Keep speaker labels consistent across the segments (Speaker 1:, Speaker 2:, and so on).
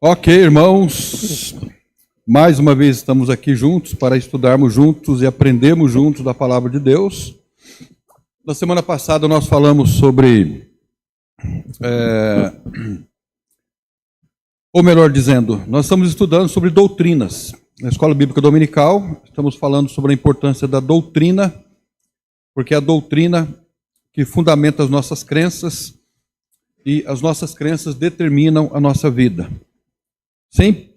Speaker 1: Ok, irmãos, mais uma vez estamos aqui juntos para estudarmos juntos e aprendermos juntos da palavra de Deus. Na semana passada nós falamos sobre, ou melhor dizendo, nós estamos estudando sobre doutrinas. Na Escola Bíblica Dominical, estamos falando sobre a importância da doutrina, porque é a doutrina que fundamenta as nossas crenças e as nossas crenças determinam a nossa vida.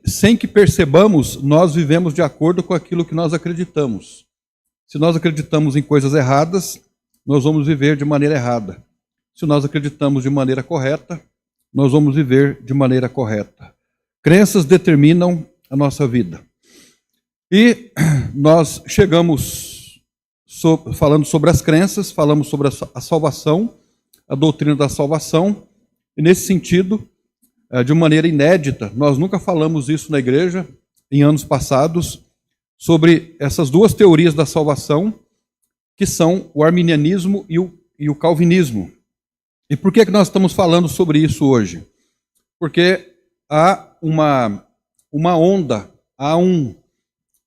Speaker 1: Sem que percebamos, nós vivemos de acordo com aquilo que nós acreditamos. Se nós acreditamos em coisas erradas, nós vamos viver de maneira errada. Se nós acreditamos de maneira correta, nós vamos viver de maneira correta. Crenças determinam a nossa vida. E nós chegamos falando sobre as crenças, falamos sobre a salvação, a doutrina da salvação, e nesse sentido, de uma maneira inédita, nós nunca falamos isso na igreja, em anos passados, sobre essas duas teorias da salvação, que são o arminianismo e o calvinismo. E por que nós estamos falando sobre isso hoje? Porque há uma onda, há um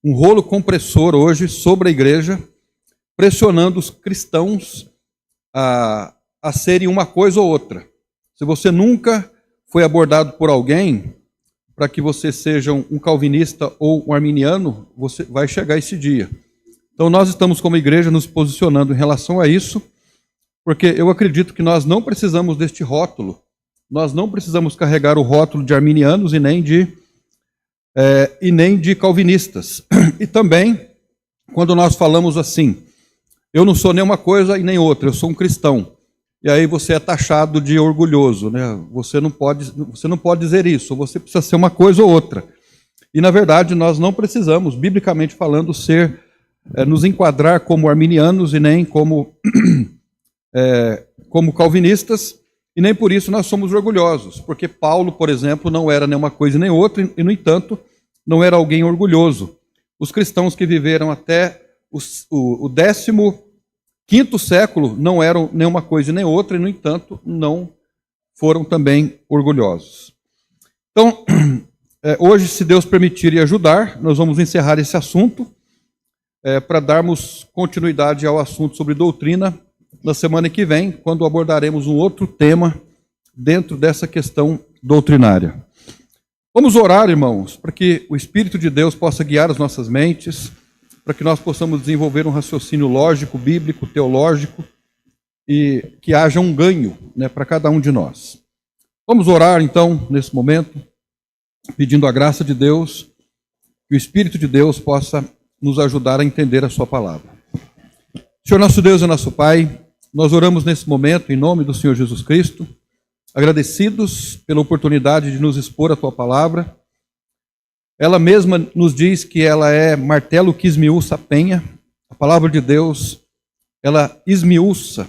Speaker 1: rolo compressor hoje sobre a igreja, pressionando os cristãos a serem uma coisa ou outra. Se você nunca foi abordado por alguém para que você seja um calvinista ou um arminiano, você vai chegar esse dia. Então nós estamos como igreja nos posicionando em relação a isso, porque eu acredito que nós não precisamos deste rótulo, nós não precisamos carregar o rótulo de arminianos e nem de calvinistas. E também, quando nós falamos assim, eu não sou nem uma coisa e nem outra, eu sou um cristão. E aí você é taxado de orgulhoso, né? Você não pode dizer isso, você precisa ser uma coisa ou outra. E na verdade nós não precisamos, biblicamente falando, nos enquadrar como arminianos e nem como calvinistas, e nem por isso nós somos orgulhosos, porque Paulo, por exemplo, não era nem uma coisa nem outra, e no entanto, não era alguém orgulhoso. Os cristãos que viveram até o 15º século não eram nem uma coisa nem outra, e, no entanto, não foram também orgulhosos. Então, hoje, se Deus permitir e ajudar, nós vamos encerrar esse assunto para darmos continuidade ao assunto sobre doutrina na semana que vem, quando abordaremos um outro tema dentro dessa questão doutrinária. Vamos orar, irmãos, para que o Espírito de Deus possa guiar as nossas mentes, para que nós possamos desenvolver um raciocínio lógico, bíblico, teológico, e que haja um ganho, né, para cada um de nós. Vamos orar, então, nesse momento, pedindo a graça de Deus, que o Espírito de Deus possa nos ajudar a entender a sua palavra. Senhor nosso Deus e nosso Pai, nós oramos nesse momento, em nome do Senhor Jesus Cristo, agradecidos pela oportunidade de nos expor a tua palavra. Ela mesma nos diz que ela é martelo que esmiuça a penha. A palavra de Deus, ela esmiuça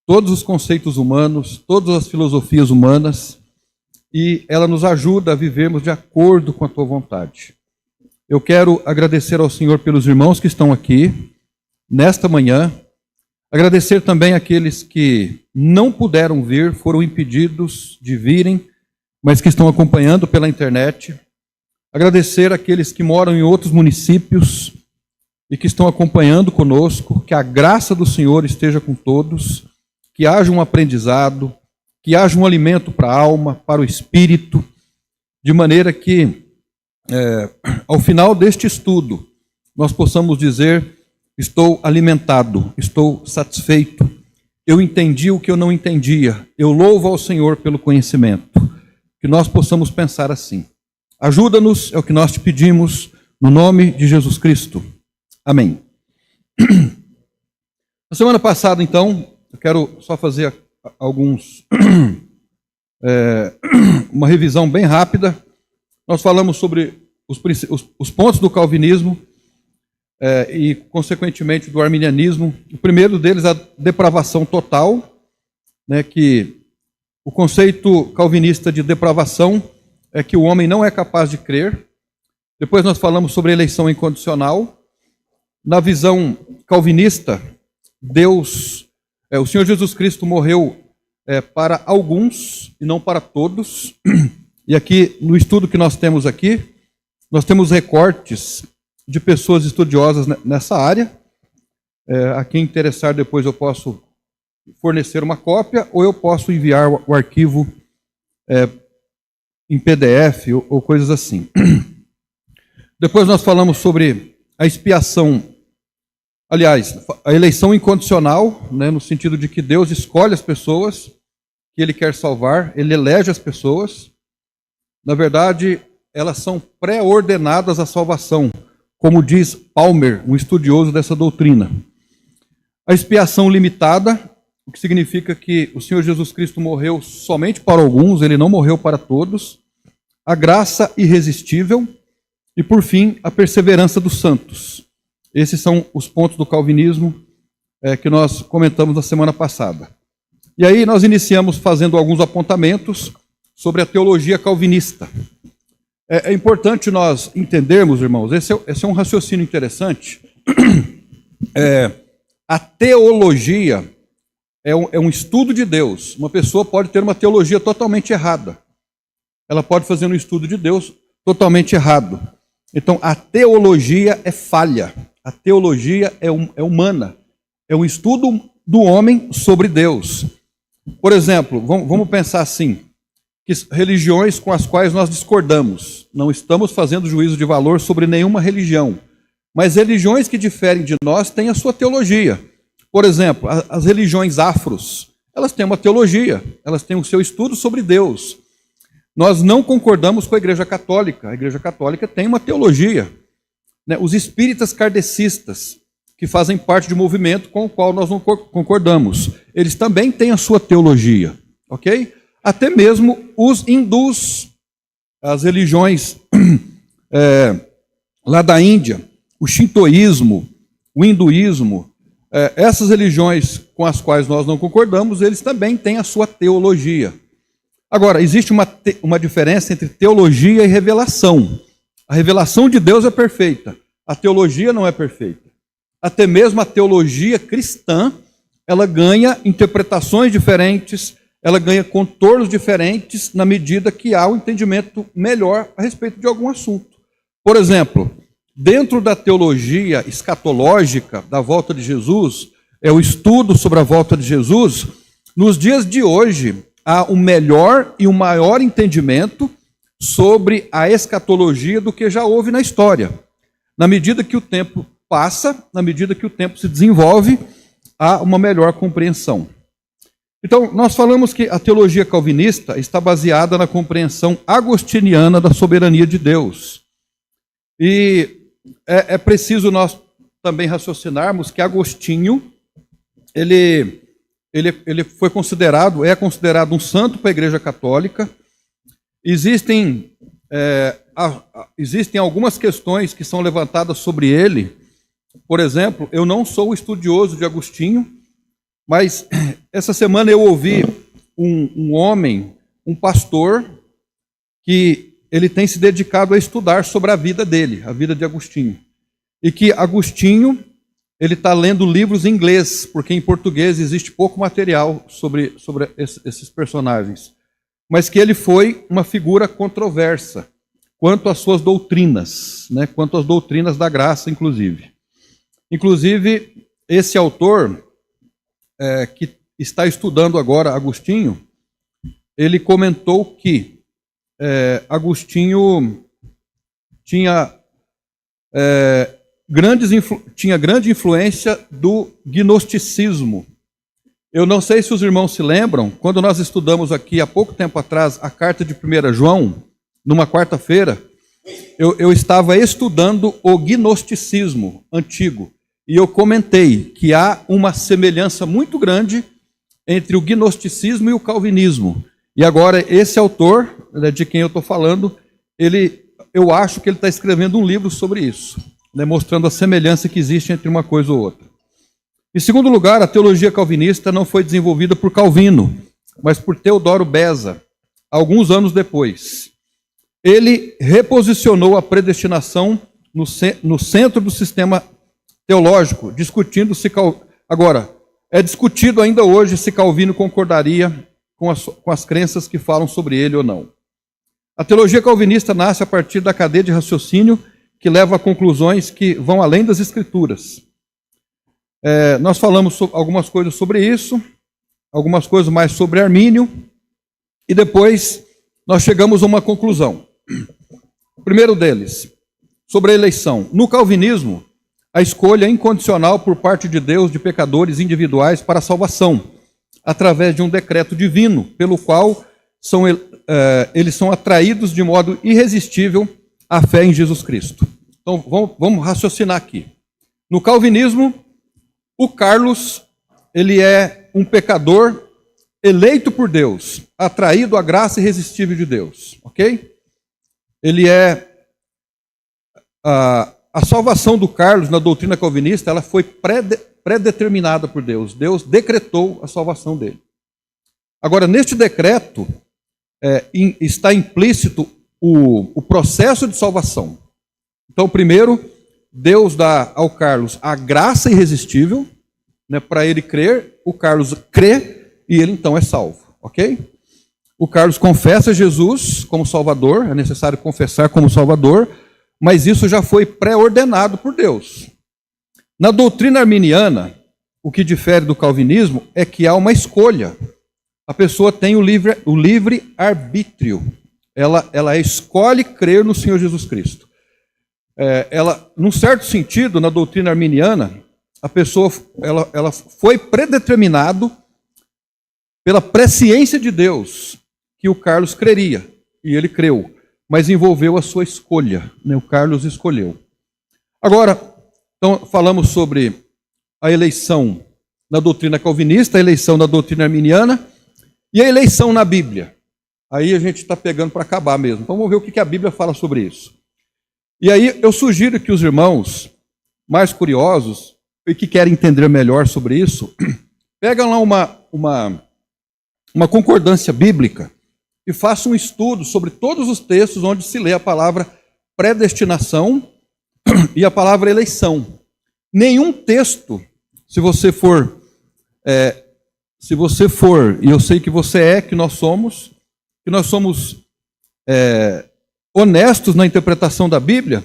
Speaker 1: todos os conceitos humanos, todas as filosofias humanas, e ela nos ajuda a vivermos de acordo com a tua vontade. Eu quero agradecer ao Senhor pelos irmãos que estão aqui nesta manhã, agradecer também àqueles que não puderam vir, foram impedidos de virem, mas que estão acompanhando pela internet. Agradecer àqueles que moram em outros municípios e que estão acompanhando conosco, que a graça do Senhor esteja com todos, que haja um aprendizado, que haja um alimento para a alma, para o espírito, de maneira que, ao final deste estudo, nós possamos dizer: estou alimentado, estou satisfeito, eu entendi o que eu não entendia, eu louvo ao Senhor pelo conhecimento. Que nós possamos pensar assim. Ajuda-nos, é o que nós te pedimos, no nome de Jesus Cristo. Amém. Na semana passada, então, eu quero só fazer uma revisão bem rápida. Nós falamos sobre os pontos do calvinismo e, consequentemente, do arminianismo. O primeiro deles é a depravação total, né, que o conceito calvinista de depravação é que o homem não é capaz de crer. Depois nós falamos sobre a eleição incondicional. Na visão calvinista, o Senhor Jesus Cristo morreu para alguns e não para todos. E aqui, no estudo que nós temos aqui, nós temos recortes de pessoas estudiosas nessa área. A quem interessar, depois eu posso fornecer uma cópia, ou eu posso enviar o arquivo em PDF ou coisas assim. Depois nós falamos sobre a expiação, aliás, a eleição incondicional, né, no sentido de que Deus escolhe as pessoas que Ele quer salvar, Ele elege as pessoas. Na verdade, elas são pré-ordenadas à salvação, como diz Palmer, um estudioso dessa doutrina. A expiação limitada, o que significa que o Senhor Jesus Cristo morreu somente para alguns, Ele não morreu para todos. A graça irresistível e, por fim, a perseverança dos santos. Esses são os pontos do calvinismo que nós comentamos na semana passada. E aí nós iniciamos fazendo alguns apontamentos sobre a teologia calvinista. É importante nós entendermos, irmãos, esse é um raciocínio interessante. A teologia é um estudo de Deus. Uma pessoa pode ter uma teologia totalmente errada. Ela pode fazer um estudo de Deus totalmente errado. Então, a teologia é falha. A teologia é humana. É um estudo do homem sobre Deus. Por exemplo, vamos pensar assim, que religiões com as quais nós discordamos. Não estamos fazendo juízo de valor sobre nenhuma religião. Mas religiões que diferem de nós têm a sua teologia. Por exemplo, as religiões afros, elas têm uma teologia, elas têm o seu estudo sobre Deus. Nós não concordamos com a Igreja Católica. A Igreja Católica tem uma teologia. Os espíritas kardecistas, que fazem parte de um movimento com o qual nós não concordamos, eles também têm a sua teologia, ok? Até mesmo os hindus, as religiões lá da Índia, o shintoísmo, o hinduísmo, essas religiões com as quais nós não concordamos, eles também têm a sua teologia. Agora, existe uma diferença entre teologia e revelação. A revelação de Deus é perfeita, a teologia não é perfeita. Até mesmo a teologia cristã, ela ganha interpretações diferentes, ela ganha contornos diferentes na medida que há um entendimento melhor a respeito de algum assunto. Por exemplo, dentro da teologia escatológica da volta de Jesus, o estudo sobre a volta de Jesus, nos dias de hoje, há um melhor e um maior entendimento sobre a escatologia do que já houve na história. Na medida que o tempo passa, na medida que o tempo se desenvolve, há uma melhor compreensão. Então, nós falamos que a teologia calvinista está baseada na compreensão agostiniana da soberania de Deus. E é preciso nós também raciocinarmos que Agostinho, ele foi considerado, é considerado um santo para a Igreja Católica. Existem algumas questões que são levantadas sobre ele. Por exemplo, eu não sou estudioso de Agostinho, mas essa semana eu ouvi um homem, um pastor, que ele tem se dedicado a estudar sobre a vida dele, a vida de Agostinho. E que Agostinho, ele está lendo livros em inglês, porque em português existe pouco material sobre esses personagens. Mas que ele foi uma figura controversa quanto às suas doutrinas, né? Quanto às doutrinas da graça, inclusive. Inclusive, esse autor, que está estudando agora Agostinho, ele comentou que Agostinho tinha grande influência do gnosticismo. Eu não sei se os irmãos se lembram, quando nós estudamos aqui há pouco tempo atrás a carta de 1 João, numa quarta-feira, eu estava estudando o gnosticismo antigo, e eu comentei que há uma semelhança muito grande entre o gnosticismo e o calvinismo. E agora, esse autor, de quem eu estou falando, eu acho que ele está escrevendo um livro sobre isso, né, mostrando a semelhança que existe entre uma coisa ou outra. Em segundo lugar, a teologia calvinista não foi desenvolvida por Calvino, mas por Teodoro Beza, alguns anos depois. Ele reposicionou a predestinação no centro do sistema teológico, discutindo se... Agora, é discutido ainda hoje se Calvino concordaria com as crenças que falam sobre ele ou não. A teologia calvinista nasce a partir da cadeia de raciocínio que leva a conclusões que vão além das Escrituras. Nós falamos algumas coisas sobre isso, algumas coisas mais sobre Armínio, e depois nós chegamos a uma conclusão. O primeiro deles, sobre a eleição. No calvinismo, a escolha é incondicional por parte de Deus de pecadores individuais para a salvação, através de um decreto divino, pelo qual eles são atraídos de modo irresistível à fé em Jesus Cristo. Então, vamos raciocinar aqui. No calvinismo, o Carlos, ele é um pecador eleito por Deus, atraído à graça irresistível de Deus, ok? Ele é... A salvação do Carlos, na doutrina calvinista, ela foi predeterminada por Deus. Deus decretou a salvação dele. Agora, neste decreto, está implícito o processo de salvação. Então, primeiro, Deus dá ao Carlos a graça irresistível, né, para ele crer, o Carlos crê e ele então é salvo, ok? O Carlos confessa Jesus como Salvador, é necessário confessar como Salvador, mas isso já foi pré-ordenado por Deus. Na doutrina arminiana, o que difere do calvinismo é que há uma escolha. A pessoa tem o livre arbítrio. Ela escolhe crer no Senhor Jesus Cristo. Num certo sentido, na doutrina arminiana, a pessoa ela foi predeterminado pela presciência de Deus que o Carlos creria, e ele creu, mas envolveu a sua escolha, né? O Carlos escolheu. Agora, então, falamos sobre a eleição na doutrina calvinista, a eleição na doutrina arminiana e a eleição na Bíblia. Aí a gente está pegando para acabar mesmo. Então vamos ver o que a Bíblia fala sobre isso. E aí eu sugiro que os irmãos mais curiosos e que querem entender melhor sobre isso, pegam lá uma concordância bíblica e façam um estudo sobre todos os textos onde se lê a palavra predestinação e a palavra eleição. Nenhum texto, se você for, e eu sei que você que nós somos honestos na interpretação da Bíblia,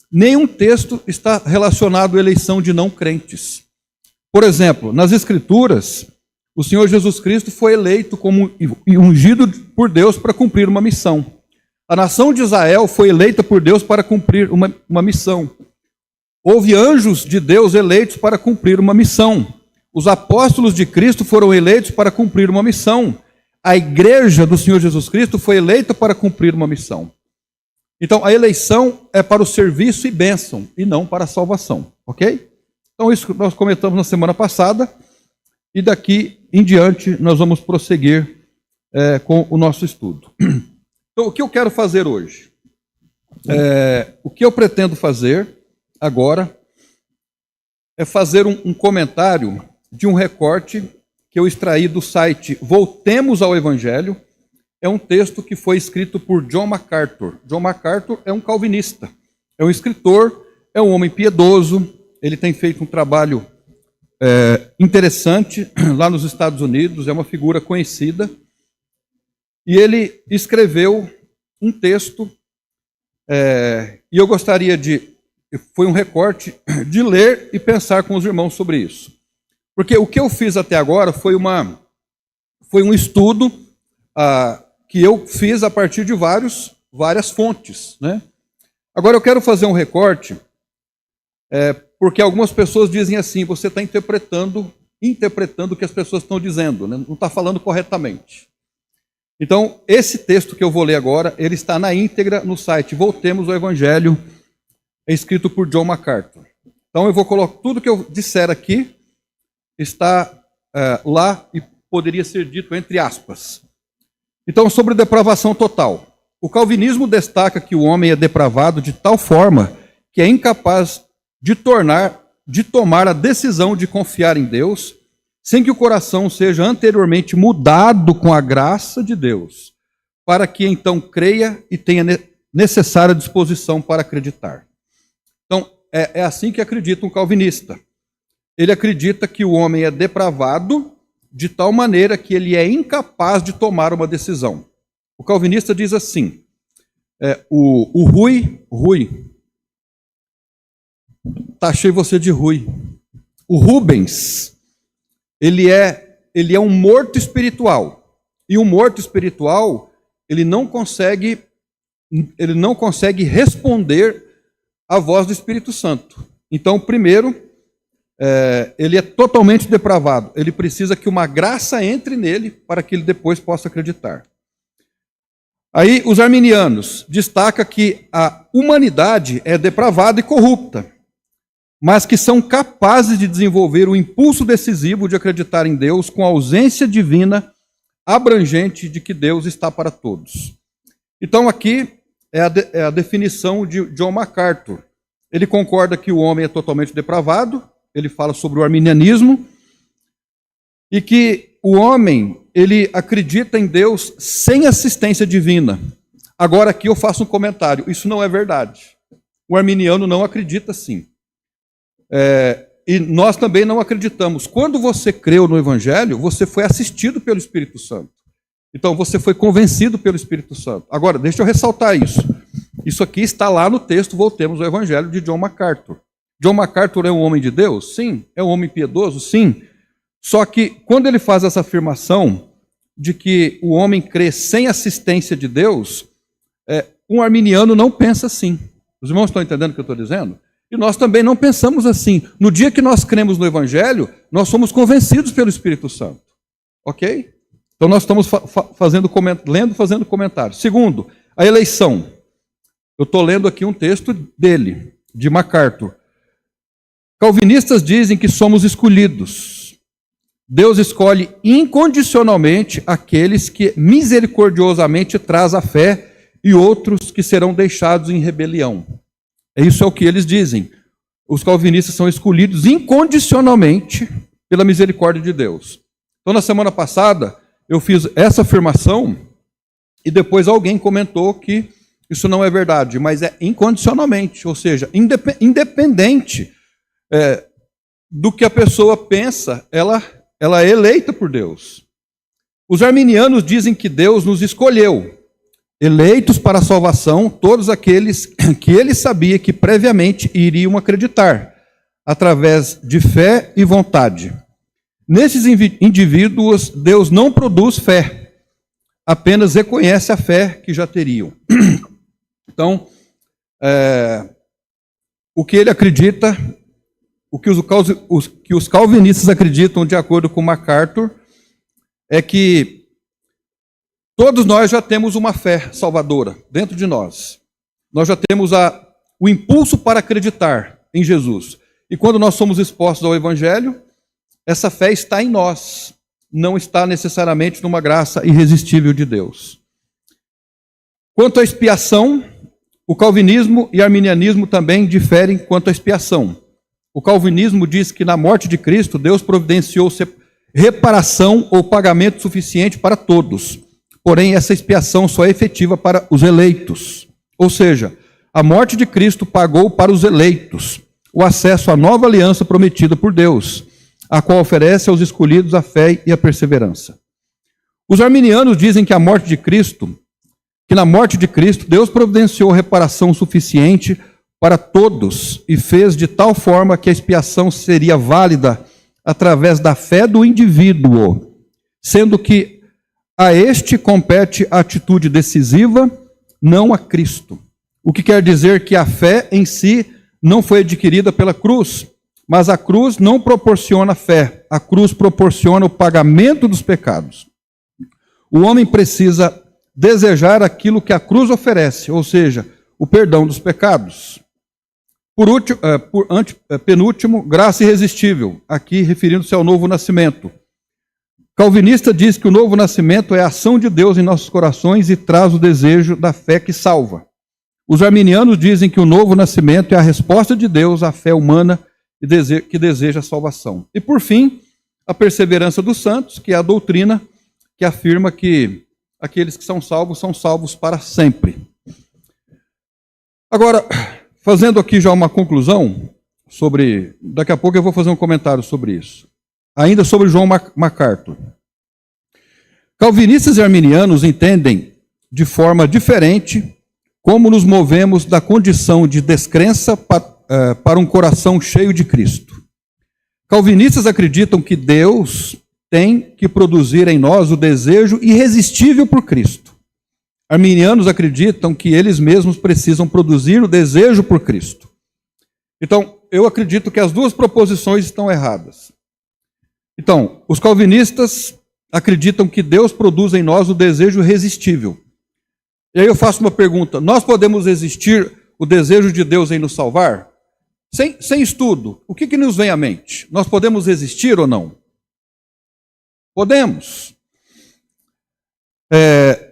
Speaker 1: nenhum texto está relacionado à eleição de não crentes. Por exemplo, nas Escrituras, o Senhor Jesus Cristo foi eleito como ungido por Deus para cumprir uma missão. A nação de Israel foi eleita por Deus para cumprir uma missão. Houve anjos de Deus eleitos para cumprir uma missão. Os apóstolos de Cristo foram eleitos para cumprir uma missão. A igreja do Senhor Jesus Cristo foi eleita para cumprir uma missão. Então, a eleição é para o serviço e bênção, e não para a salvação, ok? Então, isso nós comentamos na semana passada, e daqui em diante nós vamos prosseguir com o nosso estudo. Então, o que eu quero fazer hoje? O que eu pretendo fazer agora é fazer um comentário de um recorte que eu extraí do site Voltemos ao Evangelho. É um texto que foi escrito por John MacArthur. John MacArthur é um calvinista, é um escritor, é um homem piedoso, ele tem feito um trabalho interessante lá nos Estados Unidos, é uma figura conhecida, e ele escreveu um texto, e eu gostaria foi um recorte, de ler e pensar com os irmãos sobre isso. Porque o que eu fiz até agora foi um estudo que eu fiz a partir de várias fontes, né? Agora eu quero fazer um recorte, porque algumas pessoas dizem assim, você está interpretando o que as pessoas estão dizendo, né? Não está falando corretamente. Então, esse texto que eu vou ler agora, ele está na íntegra no site Voltemos ao Evangelho, é escrito por John MacArthur. Então eu vou colocar tudo que eu disser aqui, está lá e poderia ser dito entre aspas. Então, sobre depravação total. O calvinismo destaca que o homem é depravado de tal forma que é incapaz de tomar a decisão de confiar em Deus, sem que o coração seja anteriormente mudado com a graça de Deus, para que então creia e tenha necessária disposição para acreditar. Então, é assim que acredita um calvinista. Ele acredita que o homem é depravado de tal maneira que ele é incapaz de tomar uma decisão. O calvinista diz assim: O Rui, taxei você de Rui. O Rubens, ele é um morto espiritual. E um morto espiritual, ele não consegue responder à voz do Espírito Santo. Então, primeiro, ele é totalmente depravado. Ele precisa que uma graça entre nele para que ele depois possa acreditar. Aí, os arminianos destacam que a humanidade é depravada e corrupta, mas que são capazes de desenvolver o impulso decisivo de acreditar em Deus com a ausência divina abrangente de que Deus está para todos. Então, aqui é a definição de John MacArthur. Ele concorda que o homem é totalmente depravado, ele fala sobre o arminianismo, e que o homem, ele acredita em Deus sem assistência divina. Agora aqui eu faço um comentário, isso não é verdade. O arminiano não acredita assim. E nós também não acreditamos. Quando você creu no Evangelho, você foi assistido pelo Espírito Santo. Então você foi convencido pelo Espírito Santo. Agora, deixa eu ressaltar isso. Isso aqui está lá no texto, voltemos ao Evangelho de John MacArthur. John MacArthur é um homem de Deus? Sim. É um homem piedoso? Sim. Só que quando ele faz essa afirmação de que o homem crê sem assistência de Deus, um arminiano não pensa assim. Os irmãos estão entendendo o que eu estou dizendo? E nós também não pensamos assim. No dia que nós cremos no Evangelho, nós somos convencidos pelo Espírito Santo. Ok? Então nós estamos fazendo comentários. Segundo, a eleição. Eu estou lendo aqui um texto dele, de MacArthur. Calvinistas dizem que somos escolhidos. Deus escolhe incondicionalmente aqueles que misericordiosamente traz a fé e outros que serão deixados em rebelião. Isso é o que eles dizem. Os calvinistas são escolhidos incondicionalmente pela misericórdia de Deus. Então, na semana passada, eu fiz essa afirmação e depois alguém comentou que isso não é verdade, mas é incondicionalmente, ou seja, independente do que a pessoa pensa, ela é eleita por Deus. Os arminianos dizem que Deus nos escolheu, eleitos para a salvação, todos aqueles que ele sabia que previamente iriam acreditar, através de fé e vontade. Nesses indivíduos, Deus não produz fé, apenas reconhece a fé que já teriam. Então, o que ele acredita, o que os calvinistas acreditam, de acordo com MacArthur, é que todos nós já temos uma fé salvadora dentro de nós. Nós já temos o impulso para acreditar em Jesus. E quando nós somos expostos ao Evangelho, essa fé está em nós, não está necessariamente numa graça irresistível de Deus. Quanto à expiação, o calvinismo e o arminianismo também diferem quanto à expiação. O calvinismo diz que na morte de Cristo, Deus providenciou reparação ou pagamento suficiente para todos. Porém, essa expiação só é efetiva para os eleitos. Ou seja, a morte de Cristo pagou para os eleitos o acesso à nova aliança prometida por Deus, a qual oferece aos escolhidos a fé e a perseverança. Os arminianos dizem que na morte de Cristo, Deus providenciou reparação suficiente para todos e fez de tal forma que a expiação seria válida através da fé do indivíduo, sendo que a este compete a atitude decisiva, não a Cristo. O que quer dizer que a fé em si não foi adquirida pela cruz, mas a cruz não proporciona fé, a cruz proporciona o pagamento dos pecados. O homem precisa desejar aquilo que a cruz oferece, ou seja, o perdão dos pecados. Penúltimo, graça irresistível, aqui referindo-se ao novo nascimento. Calvinista diz que o novo nascimento é a ação de Deus em nossos corações e traz o desejo da fé que salva. Os arminianos dizem que o novo nascimento é a resposta de Deus à fé humana que deseja a salvação. E por fim, a perseverança dos santos, que é a doutrina que afirma que aqueles que são salvos para sempre. Agora, fazendo aqui já uma conclusão daqui a pouco eu vou fazer um comentário sobre isso. Ainda sobre John MacArthur. Calvinistas e arminianos entendem de forma diferente como nos movemos da condição de descrença para um coração cheio de Cristo. Calvinistas acreditam que Deus tem que produzir em nós o desejo irresistível por Cristo. Arminianos acreditam que eles mesmos precisam produzir o desejo por Cristo. Então, eu acredito que as duas proposições estão erradas. Então, os calvinistas acreditam que Deus produz em nós o desejo irresistível. E aí eu faço uma pergunta: nós podemos resistir o desejo de Deus em nos salvar? Sem estudo, o que nos vem à mente? Nós podemos resistir ou não? Podemos.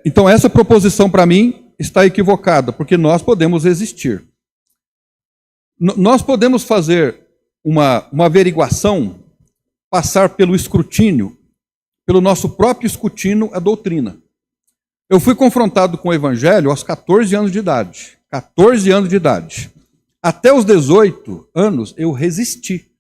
Speaker 1: Então essa proposição para mim está equivocada, porque nós podemos resistir. Nós podemos fazer uma averiguação, passar pelo escrutínio, pelo nosso próprio escrutínio, a doutrina. Eu fui confrontado com o Evangelho aos 14 anos de idade. 14 anos de idade. Até os 18 anos eu resisti.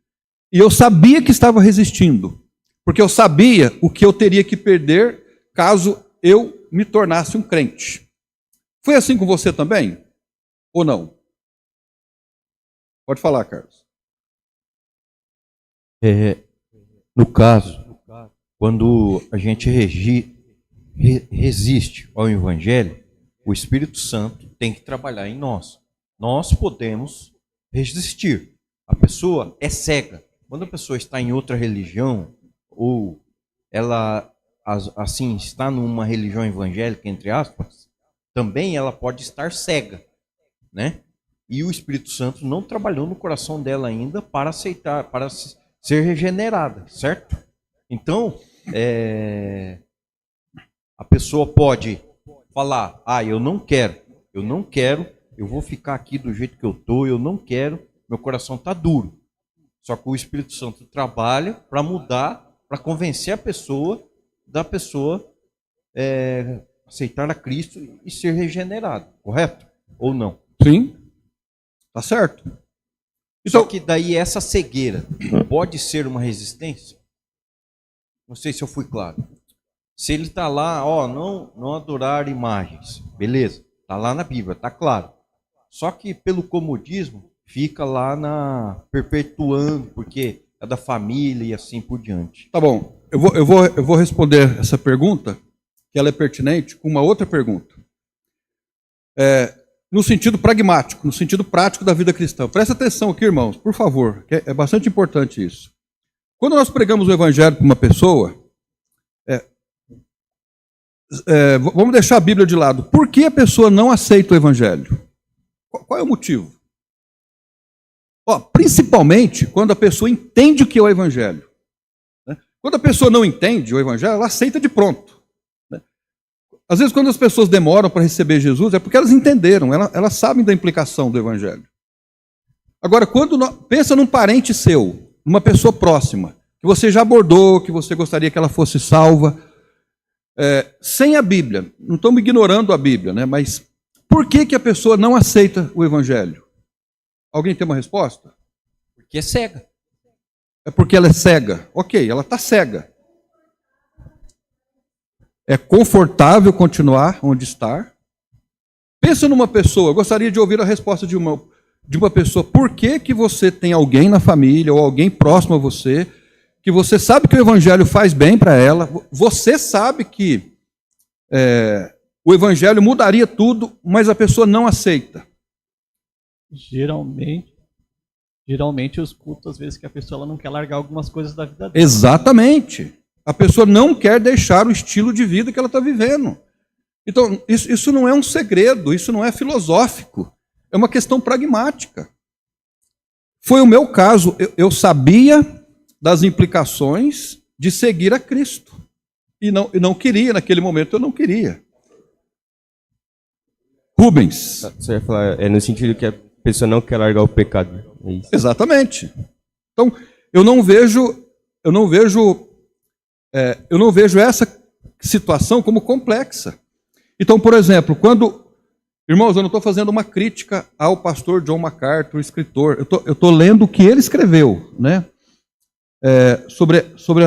Speaker 1: E eu sabia que estava resistindo, porque eu sabia o que eu teria que perder caso eu me tornasse um crente. Foi assim com você também? Ou não? Pode falar, Carlos.
Speaker 2: No caso, quando a gente resiste ao Evangelho, o Espírito Santo tem que trabalhar em nós. Nós podemos resistir. A pessoa é cega. Quando a pessoa está em outra religião, ou ela assim está numa religião evangélica, entre aspas, também ela pode estar cega, né? E o Espírito Santo não trabalhou no coração dela ainda para aceitar, para ser regenerada, certo? Então, a pessoa pode falar: eu não quero, eu vou ficar aqui do jeito que eu estou, eu não quero, meu coração está duro. Só que o Espírito Santo trabalha para mudar, para convencer a pessoa, da pessoa aceitar a Cristo e ser regenerado, correto? Ou não?
Speaker 1: Sim, tá certo.
Speaker 2: Então, só que daí essa cegueira pode ser uma resistência? Não sei se eu fui claro. Se ele está lá, não adorar imagens, beleza, está lá na Bíblia, está claro. Só que pelo comodismo, fica lá perpetuando, porque é da família e assim por diante.
Speaker 1: Tá bom, eu vou responder essa pergunta, que ela é pertinente, com uma outra pergunta. No sentido pragmático, no sentido prático da vida cristã. Presta atenção aqui, irmãos, por favor, que é bastante importante isso. Quando nós pregamos o Evangelho para uma pessoa, vamos deixar a Bíblia de lado. Por que a pessoa não aceita o Evangelho? Qual é o motivo? Principalmente quando a pessoa entende o que é o Evangelho. Né? Quando a pessoa não entende o Evangelho, ela aceita de pronto. Né? Às vezes, quando as pessoas demoram para receber Jesus, é porque elas entenderam, elas sabem da implicação do Evangelho. Agora, pensa num parente seu, numa pessoa próxima, que você já abordou, que você gostaria que ela fosse salva, sem a Bíblia. Não estamos ignorando a Bíblia, né? Mas por que a pessoa não aceita o Evangelho? Alguém tem uma resposta?
Speaker 2: Porque é cega.
Speaker 1: É porque ela é cega. Ok, ela está cega. É confortável continuar onde está? Pensa numa pessoa, eu gostaria de ouvir a resposta de uma pessoa. Por que você tem alguém na família ou alguém próximo a você, que você sabe que o Evangelho faz bem para ela, você sabe que o Evangelho mudaria tudo, mas a pessoa não aceita?
Speaker 3: Geralmente eu escuto às vezes que a pessoa ela não quer largar algumas coisas da vida dela.
Speaker 1: Exatamente. A pessoa não quer deixar o estilo de vida que ela está vivendo. Então, isso não é um segredo, isso não é filosófico. É uma questão pragmática. Foi o meu caso. Eu sabia das implicações de seguir a Cristo. E não queria, naquele momento eu não queria. Rubens.
Speaker 4: Você vai falar, no sentido que a pessoa não quer largar o pecado. É isso.
Speaker 1: Exatamente. Então, eu não vejo essa situação como complexa. Então, por exemplo, irmãos, eu não estou fazendo uma crítica ao pastor John MacArthur, o escritor. Eu estou lendo o que ele escreveu, né? Sobre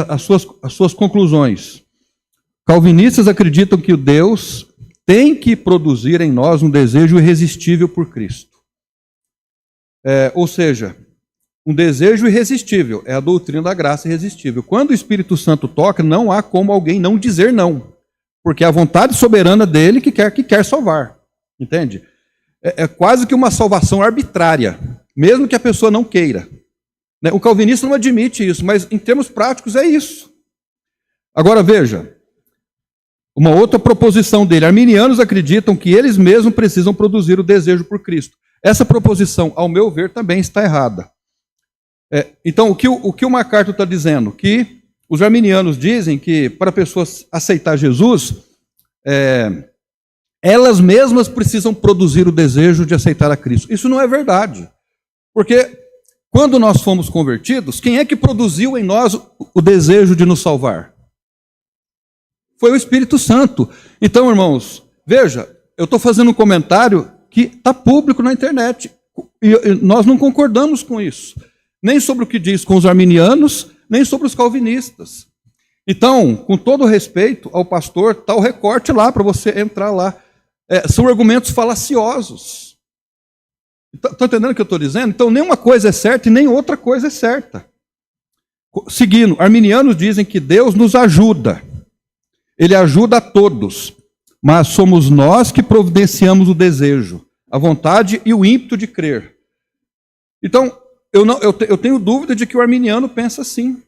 Speaker 1: as suas conclusões. Calvinistas acreditam que Deus tem que produzir em nós um desejo irresistível por Cristo. Ou seja, um desejo irresistível, é a doutrina da graça irresistível. Quando o Espírito Santo toca, não há como alguém não dizer não, porque é a vontade soberana dele que quer salvar, entende? É quase que uma salvação arbitrária, mesmo que a pessoa não queira. O calvinista não admite isso, mas em termos práticos é isso. Agora veja, uma outra proposição dele, arminianos acreditam que eles mesmos precisam produzir o desejo por Cristo. Essa proposição, ao meu ver, também está errada. Então, o que o MacArthur está dizendo? Que os arminianos dizem que para a pessoa aceitar Jesus, elas mesmas precisam produzir o desejo de aceitar a Cristo. Isso não é verdade. Porque quando nós fomos convertidos, quem é que produziu em nós o desejo de nos salvar? Foi o Espírito Santo. Então, irmãos, veja, eu estou fazendo um comentário que está público na internet. E nós não concordamos com isso. Nem sobre o que diz com os arminianos, nem sobre os calvinistas. Então, com todo respeito ao pastor, está o recorte lá para você entrar lá. São argumentos falaciosos. Está entendendo o que eu estou dizendo? Então, nem uma coisa é certa e nem outra coisa é certa. Seguindo, arminianos dizem que Deus nos ajuda. Ele ajuda a todos, mas somos nós que providenciamos o desejo, a vontade e o ímpeto de crer. Então, eu tenho dúvida de que o arminiano pensa assim,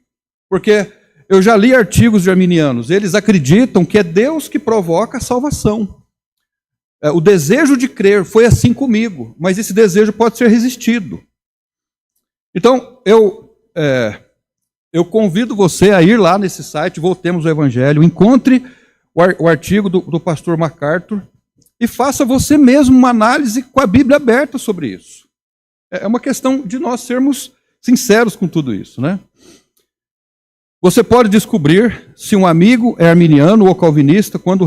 Speaker 1: porque eu já li artigos de arminianos, eles acreditam que é Deus que provoca a salvação. O desejo de crer foi assim comigo, mas esse desejo pode ser resistido. Então, eu convido você a ir lá nesse site, Voltemos ao Evangelho, encontre o artigo do pastor MacArthur e faça você mesmo uma análise com a Bíblia aberta sobre isso. É uma questão de nós sermos sinceros com tudo isso, né? Você pode descobrir se um amigo é arminiano ou calvinista quando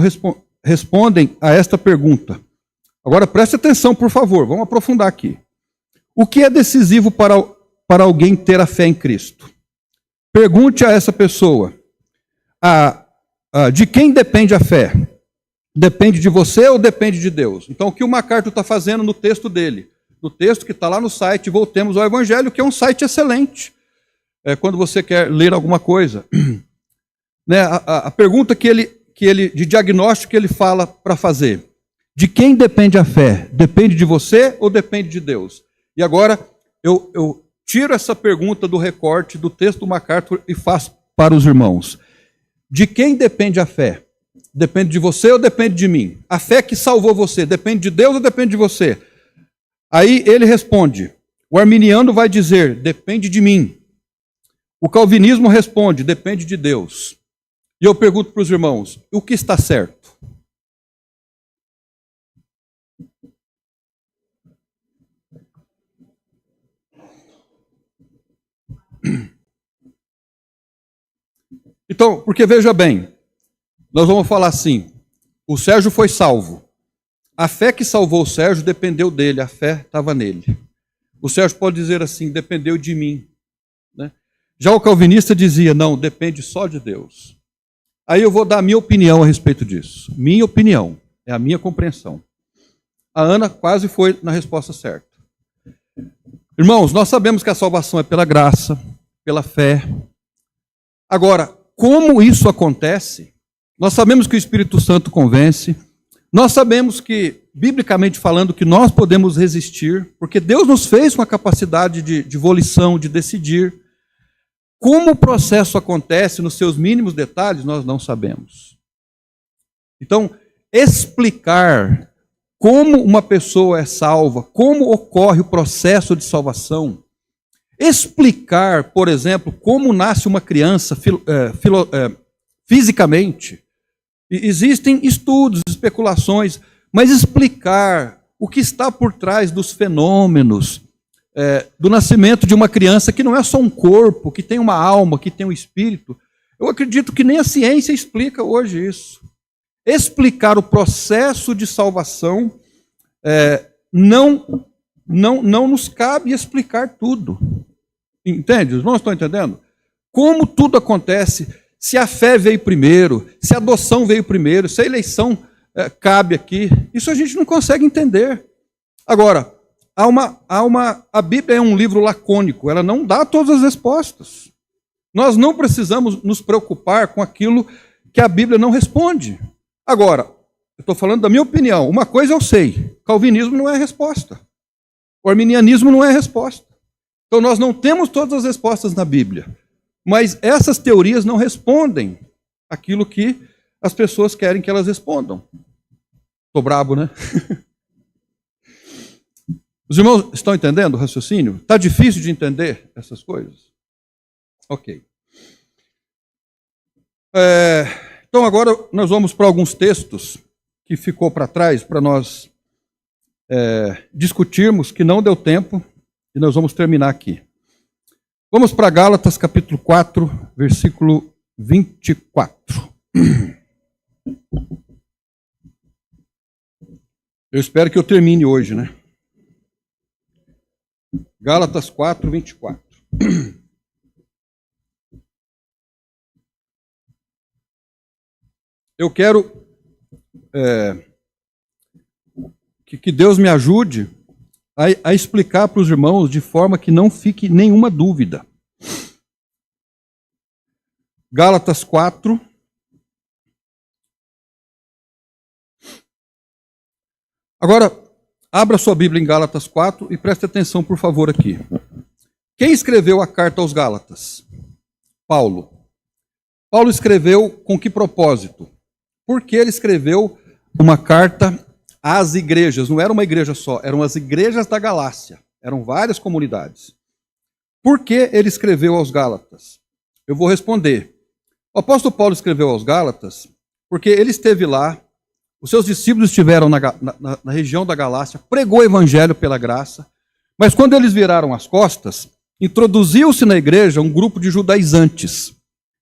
Speaker 1: respondem a esta pergunta. Agora preste atenção, por favor, vamos aprofundar aqui. O que é decisivo para alguém ter a fé em Cristo? Pergunte a essa pessoa, de quem depende a fé? Depende de você ou depende de Deus? Então, o que o MacArthur está fazendo no texto dele? No texto que está lá no site Voltemos ao Evangelho, que é um site excelente, quando você quer ler alguma coisa. A pergunta de diagnóstico que ele fala para fazer: de quem depende a fé? Depende de você ou depende de Deus? E agora, eu tiro essa pergunta do recorte do texto do MacArthur e faço para os irmãos. De quem depende a fé? Depende de você ou depende de mim? A fé que salvou você, depende de Deus ou depende de você? Aí ele responde, o arminiano vai dizer, depende de mim. O calvinismo responde, depende de Deus. E eu pergunto para os irmãos, o que está certo? Então, porque veja bem, nós vamos falar assim, o Sérgio foi salvo. A fé que salvou o Sérgio dependeu dele, a fé estava nele. O Sérgio pode dizer assim, dependeu de mim. Né? Já o calvinista dizia, não, depende só de Deus. Aí eu vou dar a minha opinião a respeito disso. Minha opinião, é a minha compreensão. A Ana quase foi na resposta certa. Irmãos, nós sabemos que a salvação é pela graça, pela fé. Agora, como isso acontece? Nós sabemos que o Espírito Santo convence. Nós sabemos que, biblicamente falando, que nós podemos resistir, porque Deus nos fez com a capacidade de volição, de decidir. Como o processo acontece nos seus mínimos detalhes, nós não sabemos. Então, explicar como uma pessoa é salva, como ocorre o processo de salvação, explicar, por exemplo, como nasce uma criança fisicamente. Existem estudos, especulações, mas explicar o que está por trás dos fenômenos do nascimento de uma criança que não é só um corpo, que tem uma alma, que tem um espírito, eu acredito que nem a ciência explica hoje isso. Explicar o processo de salvação não nos cabe explicar tudo. Entende? Os irmãos estão entendendo? Como tudo acontece, se a fé veio primeiro, se a adoção veio primeiro, se a eleição cabe aqui. Isso a gente não consegue entender. Agora, a Bíblia é um livro lacônico, ela não dá todas as respostas. Nós não precisamos nos preocupar com aquilo que a Bíblia não responde. Agora, eu estou falando da minha opinião. Uma coisa eu sei: calvinismo não é resposta. O arminianismo não é resposta. Então nós não temos todas as respostas na Bíblia. Mas essas teorias não respondem aquilo que as pessoas querem que elas respondam. Estou brabo, né? Os irmãos estão entendendo o raciocínio? Está difícil de entender essas coisas? Ok. Então agora nós vamos para alguns textos que ficou para trás para nós discutirmos, que não deu tempo, e nós vamos terminar aqui. Vamos para Gálatas capítulo 4, versículo 24. Eu espero que eu termine hoje, né? Gálatas 4, 24. Eu quero que Deus me ajude a explicar para os irmãos de forma que não fique nenhuma dúvida. Gálatas 4. Agora, abra sua Bíblia em Gálatas 4 e preste atenção, por favor, aqui. Quem escreveu a carta aos Gálatas? Paulo. Paulo escreveu com que propósito? Porque ele escreveu uma carta às igrejas. Não era uma igreja só, eram as igrejas da Galácia. Eram várias comunidades. Por que ele escreveu aos Gálatas? Eu vou responder. O apóstolo Paulo escreveu aos Gálatas porque ele esteve lá, os seus discípulos estiveram na região da Galácia, pregou o evangelho pela graça, mas quando eles viraram as costas, introduziu-se na igreja um grupo de judaizantes.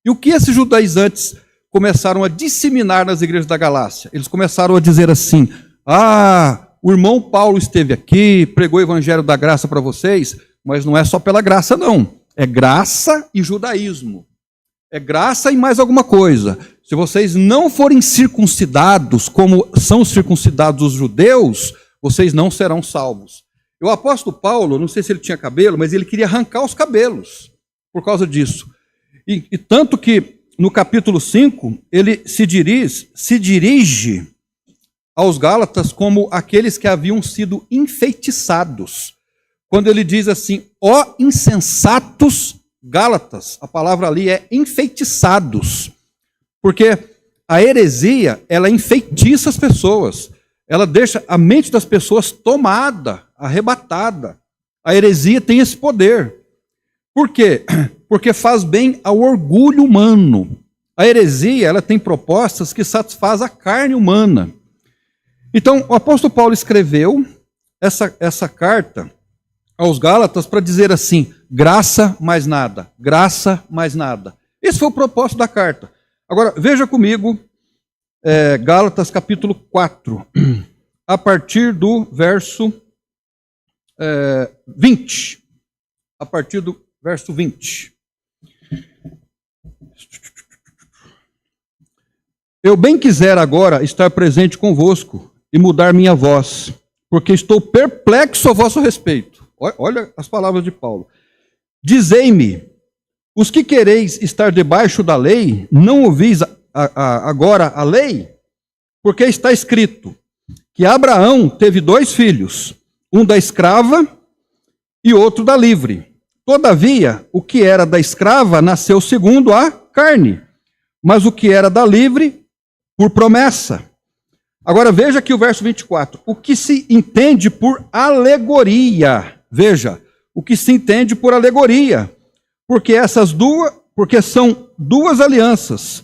Speaker 1: E o que esses judaizantes começaram a disseminar nas igrejas da Galácia? Eles começaram a dizer assim: o irmão Paulo esteve aqui, pregou o evangelho da graça para vocês, mas não é só pela graça não, é graça e judaísmo. É graça e mais alguma coisa. Se vocês não forem circuncidados, como são circuncidados os judeus, vocês não serão salvos. E o apóstolo Paulo, não sei se ele tinha cabelo, mas ele queria arrancar os cabelos por causa disso. E tanto que no capítulo 5, ele se dirige aos Gálatas como aqueles que haviam sido enfeitiçados. Quando ele diz assim: ó insensatos Gálatas, a palavra ali é enfeitiçados, porque a heresia, ela enfeitiça as pessoas, ela deixa a mente das pessoas tomada, arrebatada. A heresia tem esse poder. Por quê? Porque faz bem ao orgulho humano. A heresia, ela tem propostas que satisfazem a carne humana. Então, o apóstolo Paulo escreveu essa carta aos Gálatas para dizer assim: graça mais nada, graça mais nada. Esse foi o propósito da carta. Agora, veja comigo, Gálatas capítulo 4, a partir do verso 20. A partir do verso 20. Eu bem quisera agora estar presente convosco e mudar minha voz, porque estou perplexo a vosso respeito. Olha as palavras de Paulo. Dizei-me, os que quereis estar debaixo da lei, não ouvis agora a lei? Porque está escrito que Abraão teve 2 filhos, um da escrava e outro da livre. Todavia, o que era da escrava nasceu segundo a carne, mas o que era da livre, por promessa. Agora veja aqui o verso 24. O que se entende por alegoria. Veja, o que se entende por alegoria. Porque são 2 alianças.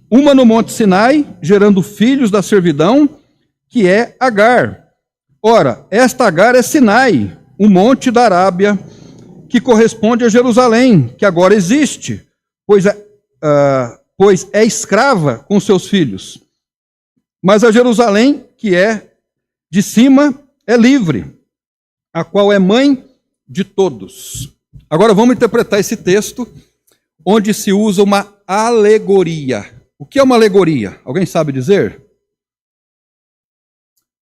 Speaker 1: Uma no Monte Sinai, gerando filhos da servidão, que é Agar. Ora, esta Agar é Sinai, o monte da Arábia, que corresponde a Jerusalém, que agora existe, pois é escrava com seus filhos. Mas a Jerusalém, que é de cima, é livre, a qual é mãe de todos. Agora vamos interpretar esse texto, onde se usa uma alegoria. O que é uma alegoria? Alguém sabe dizer?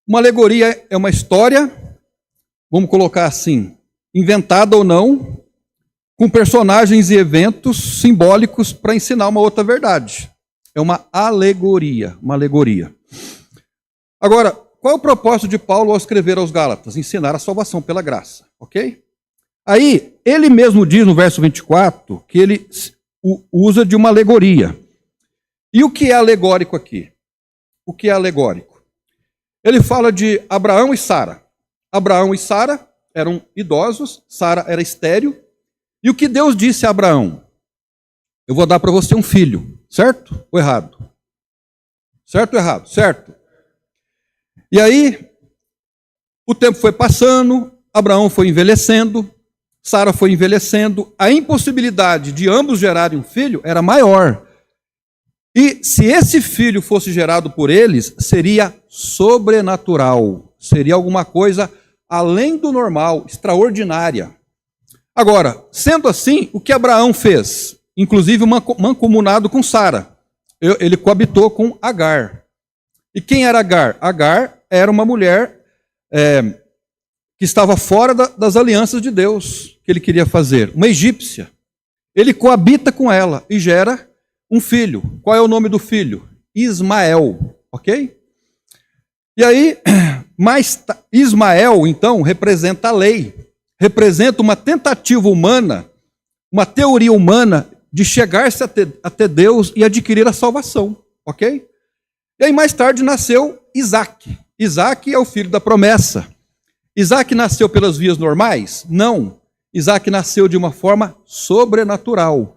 Speaker 1: Uma alegoria é uma história, vamos colocar assim, inventada ou não, com personagens e eventos simbólicos para ensinar uma outra verdade. É uma alegoria, uma alegoria. Agora, qual é o propósito de Paulo ao escrever aos Gálatas? Ensinar a salvação pela graça, ok? Aí, ele mesmo diz no verso 24 que ele usa de uma alegoria. E o que é alegórico aqui? O que é alegórico? Ele fala de Abraão e Sara. Abraão e Sara eram idosos, Sara era estéril. E o que Deus disse a Abraão? Eu vou dar para você um filho, certo ou errado? Certo ou errado? Certo. E aí, o tempo foi passando, Abraão foi envelhecendo, Sara foi envelhecendo, a impossibilidade de ambos gerarem um filho era maior. E se esse filho fosse gerado por eles, seria sobrenatural, seria alguma coisa além do normal, extraordinária. Agora, sendo assim, o que Abraão fez? Inclusive mancomunado com Sara. Ele coabitou com Agar. E quem era Agar? Agar era uma mulher que estava fora das alianças de Deus que ele queria fazer. Uma egípcia. Ele coabita com ela e gera um filho. Qual é o nome do filho? Ismael. Ok? E aí, Ismael, então, representa a lei. Representa uma tentativa humana, uma teoria humana de chegar-se até Deus e adquirir a salvação, ok? E aí mais tarde nasceu Isaac. Isaac é o filho da promessa. Isaac nasceu pelas vias normais? Não. Isaac nasceu de uma forma sobrenatural.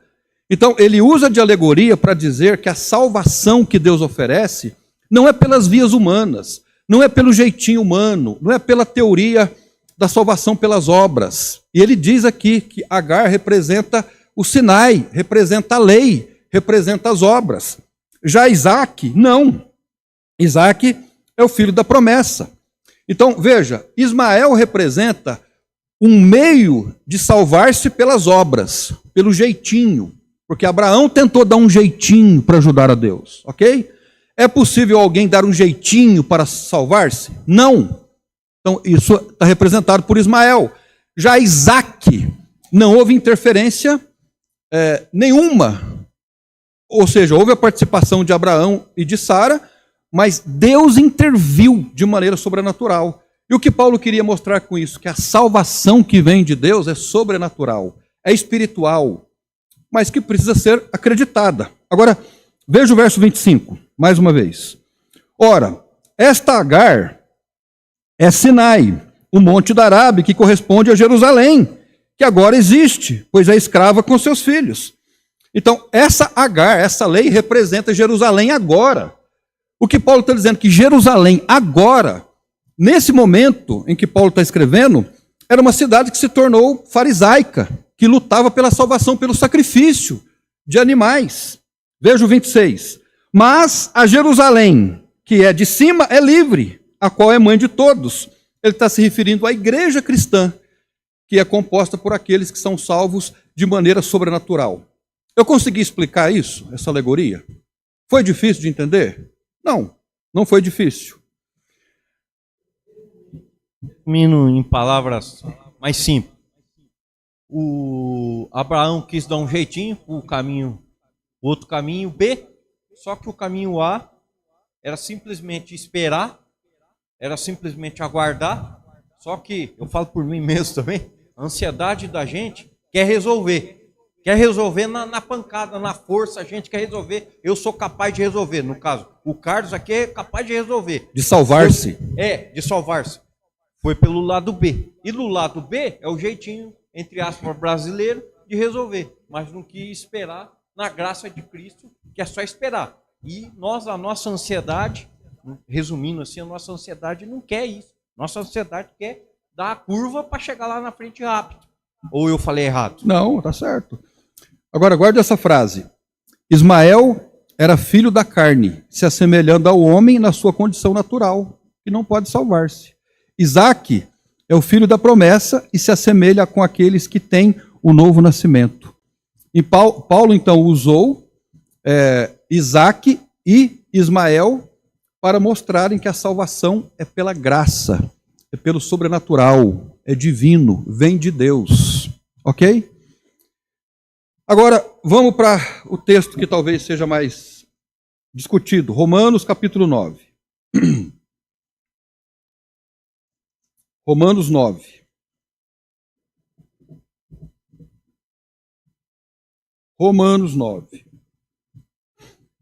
Speaker 1: Então ele usa de alegoria para dizer que a salvação que Deus oferece não é pelas vias humanas, não é pelo jeitinho humano, não é pela teoria da salvação pelas obras. E ele diz aqui que Agar representa o Sinai, representa a lei, representa as obras. Já Isaac, não. Isaac é o filho da promessa. Então, veja, Ismael representa um meio de salvar-se pelas obras, pelo jeitinho, porque Abraão tentou dar um jeitinho para ajudar a Deus, ok? É possível alguém dar um jeitinho para salvar-se? Não. Então, isso está representado por Ismael. Já Isaac, não houve interferência nenhuma. Ou seja, houve a participação de Abraão e de Sara, mas Deus interviu de maneira sobrenatural. E o que Paulo queria mostrar com isso? Que a salvação que vem de Deus é sobrenatural, é espiritual, mas que precisa ser acreditada. Agora, veja o verso 25, mais uma vez. Ora, esta Agar é Sinai, o monte da Arábia, que corresponde a Jerusalém, que agora existe, pois é escrava com seus filhos. Então, essa Agar, essa lei, representa Jerusalém agora. O que Paulo está dizendo que Jerusalém agora, nesse momento em que Paulo está escrevendo, era uma cidade que se tornou farisaica, que lutava pela salvação, pelo sacrifício de animais. Veja o 26. Mas a Jerusalém, que é de cima, é livre, a qual é mãe de todos. Ele está se referindo à igreja cristã, que é composta por aqueles que são salvos de maneira sobrenatural. Eu consegui explicar isso, essa alegoria? Foi difícil de entender? Não, não foi difícil.
Speaker 2: Em palavras mais simples. O Abraão quis dar um jeitinho para o caminho, outro caminho B, só que o caminho A era simplesmente esperar, era simplesmente aguardar, só que, eu falo por mim mesmo também, a ansiedade da gente quer resolver na pancada, na força, a gente quer resolver, eu sou capaz de resolver, no caso, o Carlos aqui é capaz de resolver.
Speaker 1: De salvar-se.
Speaker 2: De salvar-se. Foi pelo lado B. E do lado B é o jeitinho, entre aspas, brasileiro, de resolver, mas não quis esperar na graça de Cristo, que é só esperar. E a nossa ansiedade, resumindo assim, a nossa ansiedade não quer isso. Nossa ansiedade quer dar a curva para chegar lá na frente rápido. Ou eu falei errado?
Speaker 1: Não, está certo. Agora, guarde essa frase. Ismael era filho da carne, se assemelhando ao homem na sua condição natural, que não pode salvar-se. Isaac é o filho da promessa e se assemelha com aqueles que têm o novo nascimento. E Paulo então, usou Isaac e Ismael para mostrarem que a salvação é pela graça, é pelo sobrenatural, é divino, vem de Deus. Ok? Agora, vamos para o texto que talvez seja mais discutido. Romanos capítulo 9. Romanos 9. Romanos 9.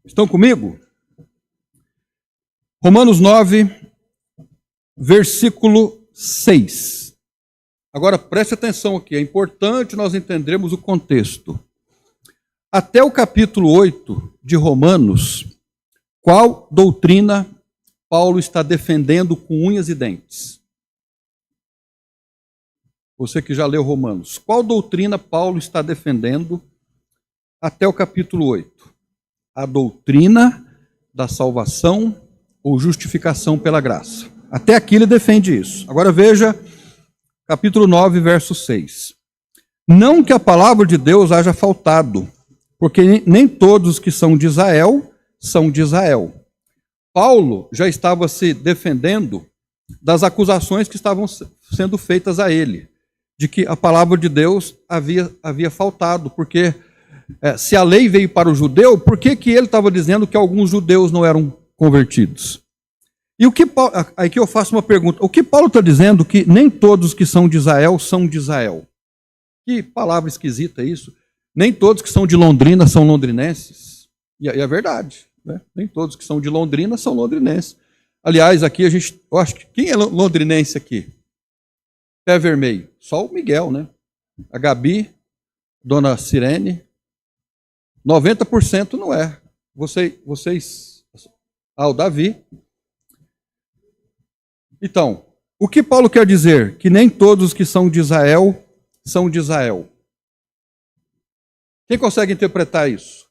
Speaker 1: Estão comigo? Romanos 9, versículo 6. Agora preste atenção aqui, é importante nós entendermos o contexto. Até o capítulo 8 de Romanos, qual doutrina Paulo está defendendo com unhas e dentes? Você que já leu Romanos, qual doutrina Paulo está defendendo até o capítulo 8? A doutrina da salvação ou justificação pela graça. Até aqui ele defende isso. Agora veja, capítulo 9, verso 6. Não que a palavra de Deus haja faltado, porque nem todos os que são de Israel são de Israel. Paulo já estava se defendendo das acusações que estavam sendo feitas a ele, de que a palavra de Deus havia faltado, porque se a lei veio para o judeu, por que ele estava dizendo que alguns judeus não eram convertidos? E o que Paulo, aí que eu faço uma pergunta, o que Paulo está dizendo que nem todos que são de Israel são de Israel? Que palavra esquisita é isso? Nem todos que são de Londrina são londrinenses. E é verdade, né? Nem todos que são de Londrina são londrinenses. Aliás, aqui eu acho que quem é londrinense aqui? Pé vermelho. Só o Miguel, né? A Gabi, Dona Sirene. 90% não é. Vocês... o Davi. Então, o que Paulo quer dizer? Que nem todos que são de Israel são de Israel. Quem consegue interpretar isso?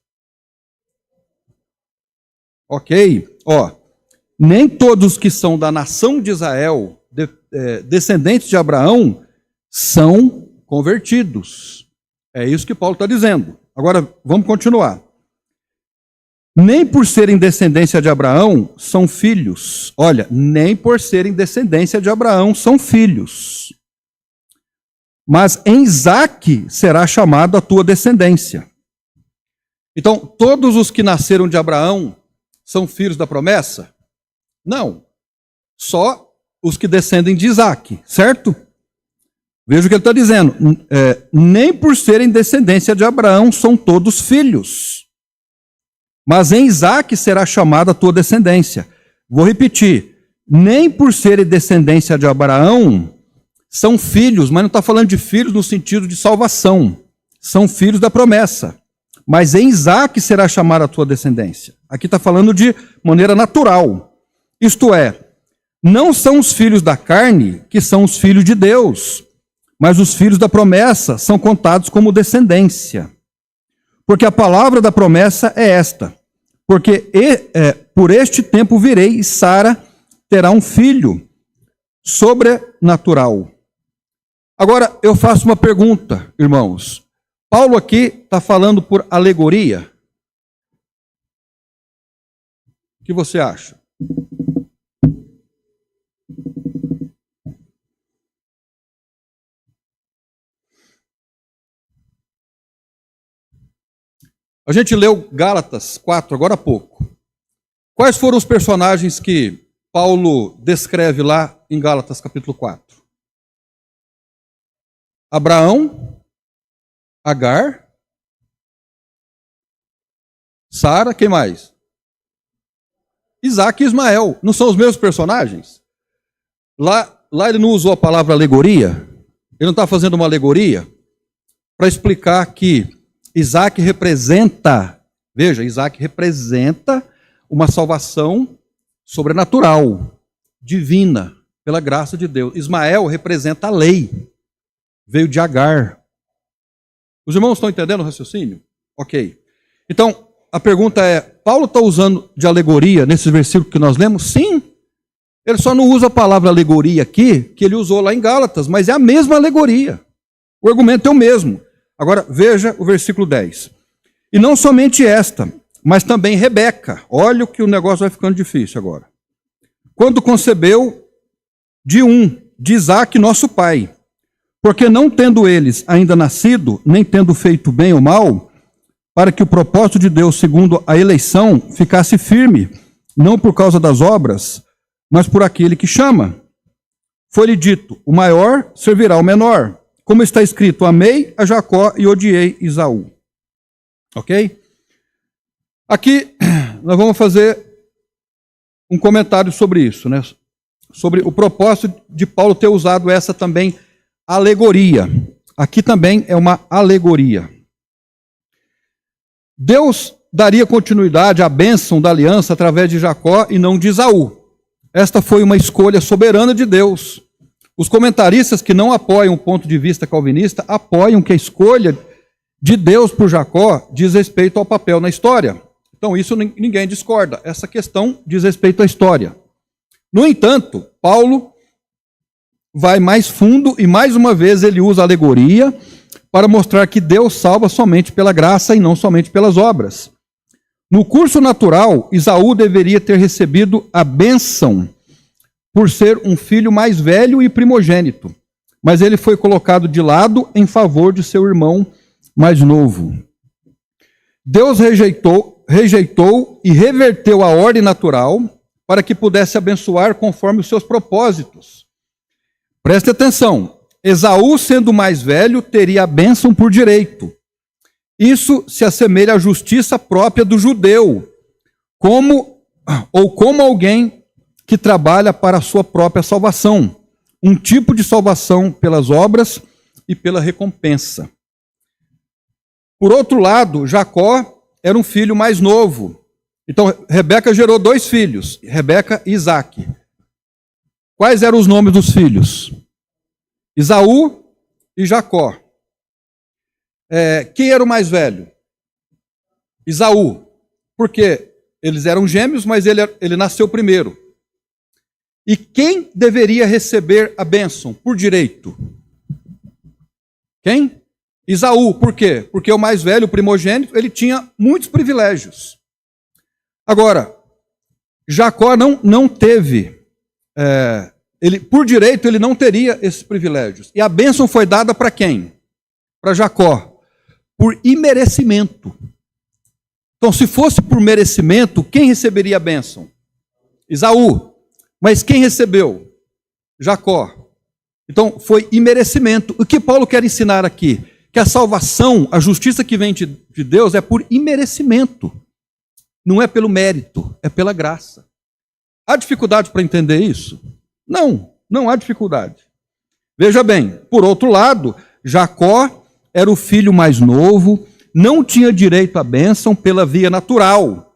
Speaker 1: Ok? Nem todos que são da nação de Israel, descendentes de Abraão, são convertidos. É isso que Paulo está dizendo. Agora, vamos continuar. Nem por serem descendência de Abraão são filhos. Olha, nem por serem descendência de Abraão são filhos. Mas em Isaque será chamado a tua descendência. Então, todos os que nasceram de Abraão são filhos da promessa? Não. Só os que descendem de Isaque, certo? Veja o que ele está dizendo. Nem por serem descendência de Abraão são todos filhos. Mas em Isaque será chamada a tua descendência. Vou repetir. Nem por serem descendência de Abraão são filhos, mas não está falando de filhos no sentido de salvação. São filhos da promessa. Mas em Isaque será chamada a tua descendência. Aqui está falando de maneira natural. Isto é, não são os filhos da carne que são os filhos de Deus, mas os filhos da promessa são contados como descendência. Porque a palavra da promessa é esta. Porque por este tempo virei e Sara terá um filho sobrenatural. Agora, eu faço uma pergunta, irmãos. Paulo aqui está falando por alegoria? O que você acha? A gente leu Gálatas 4 agora há pouco. Quais foram os personagens que Paulo descreve lá em Gálatas capítulo 4? Abraão, Agar, Sara, quem mais? Isaac e Ismael. Não são os mesmos personagens? Lá ele não usou a palavra alegoria? Ele não está fazendo uma alegoria para explicar que Isaac representa, veja, Isaac representa uma salvação sobrenatural, divina, pela graça de Deus. Ismael representa a lei, veio de Agar. Os irmãos estão entendendo o raciocínio? Ok. Então, a pergunta é, Paulo está usando de alegoria nesses versículos que nós lemos? Sim. Ele só não usa a palavra alegoria aqui, que ele usou lá em Gálatas, mas é a mesma alegoria. O argumento é o mesmo. Agora, veja o versículo 10. E não somente esta, mas também Rebeca. Olha o que o negócio vai ficando difícil agora. quando concebeu de Isaque, nosso pai. Porque não tendo eles ainda nascido, nem tendo feito bem ou mal, para que o propósito de Deus, segundo a eleição, ficasse firme, não por causa das obras, mas por aquele que chama. Foi-lhe dito, o maior servirá ao menor. Como está escrito, amei a Jacó e odiei Esaú. Ok? Aqui nós vamos fazer um comentário sobre isso, né? Sobre o propósito de Paulo ter usado essa também alegoria. Aqui também é uma alegoria. Deus daria continuidade à bênção da aliança através de Jacó e não de Esaú. Esta foi uma escolha soberana de Deus. Os comentaristas que não apoiam o ponto de vista calvinista apoiam que a escolha de Deus por Jacó diz respeito ao papel na história. Então isso ninguém discorda. Essa questão diz respeito à história. No entanto, Paulo vai mais fundo e mais uma vez ele usa a alegoria para mostrar que Deus salva somente pela graça e não somente pelas obras. No curso natural, Esaú deveria ter recebido a bênção por ser um filho mais velho e primogênito, mas ele foi colocado de lado em favor de seu irmão mais novo. Deus rejeitou e reverteu a ordem natural para que pudesse abençoar conforme os seus propósitos. Preste atenção, Esaú, sendo mais velho, teria a bênção por direito. Isso se assemelha à justiça própria do judeu, como alguém que trabalha para a sua própria salvação, um tipo de salvação pelas obras e pela recompensa. Por outro lado, Jacó era um filho mais novo. Então, Rebeca gerou 2 filhos, Rebeca e Isaque. Quais eram os nomes dos filhos? Esaú e Jacó. Quem era o mais velho? Esaú. Porque eles eram gêmeos, mas ele nasceu primeiro. E quem deveria receber a bênção por direito? Quem? Esaú. Por quê? Porque o mais velho, o primogênito, ele tinha muitos privilégios. Agora, Jacó não teve, por direito ele não teria esses privilégios. E a bênção foi dada para quem? Para Jacó. Por imerecimento. Então, se fosse por merecimento, quem receberia a bênção? Esaú. Mas quem recebeu? Jacó. Então, foi imerecimento. O que Paulo quer ensinar aqui? Que a salvação, a justiça que vem de Deus é por imerecimento. Não é pelo mérito, é pela graça. Há dificuldade para entender isso? Não há dificuldade. Veja bem, por outro lado, Jacó era o filho mais novo, não tinha direito à bênção pela via natural.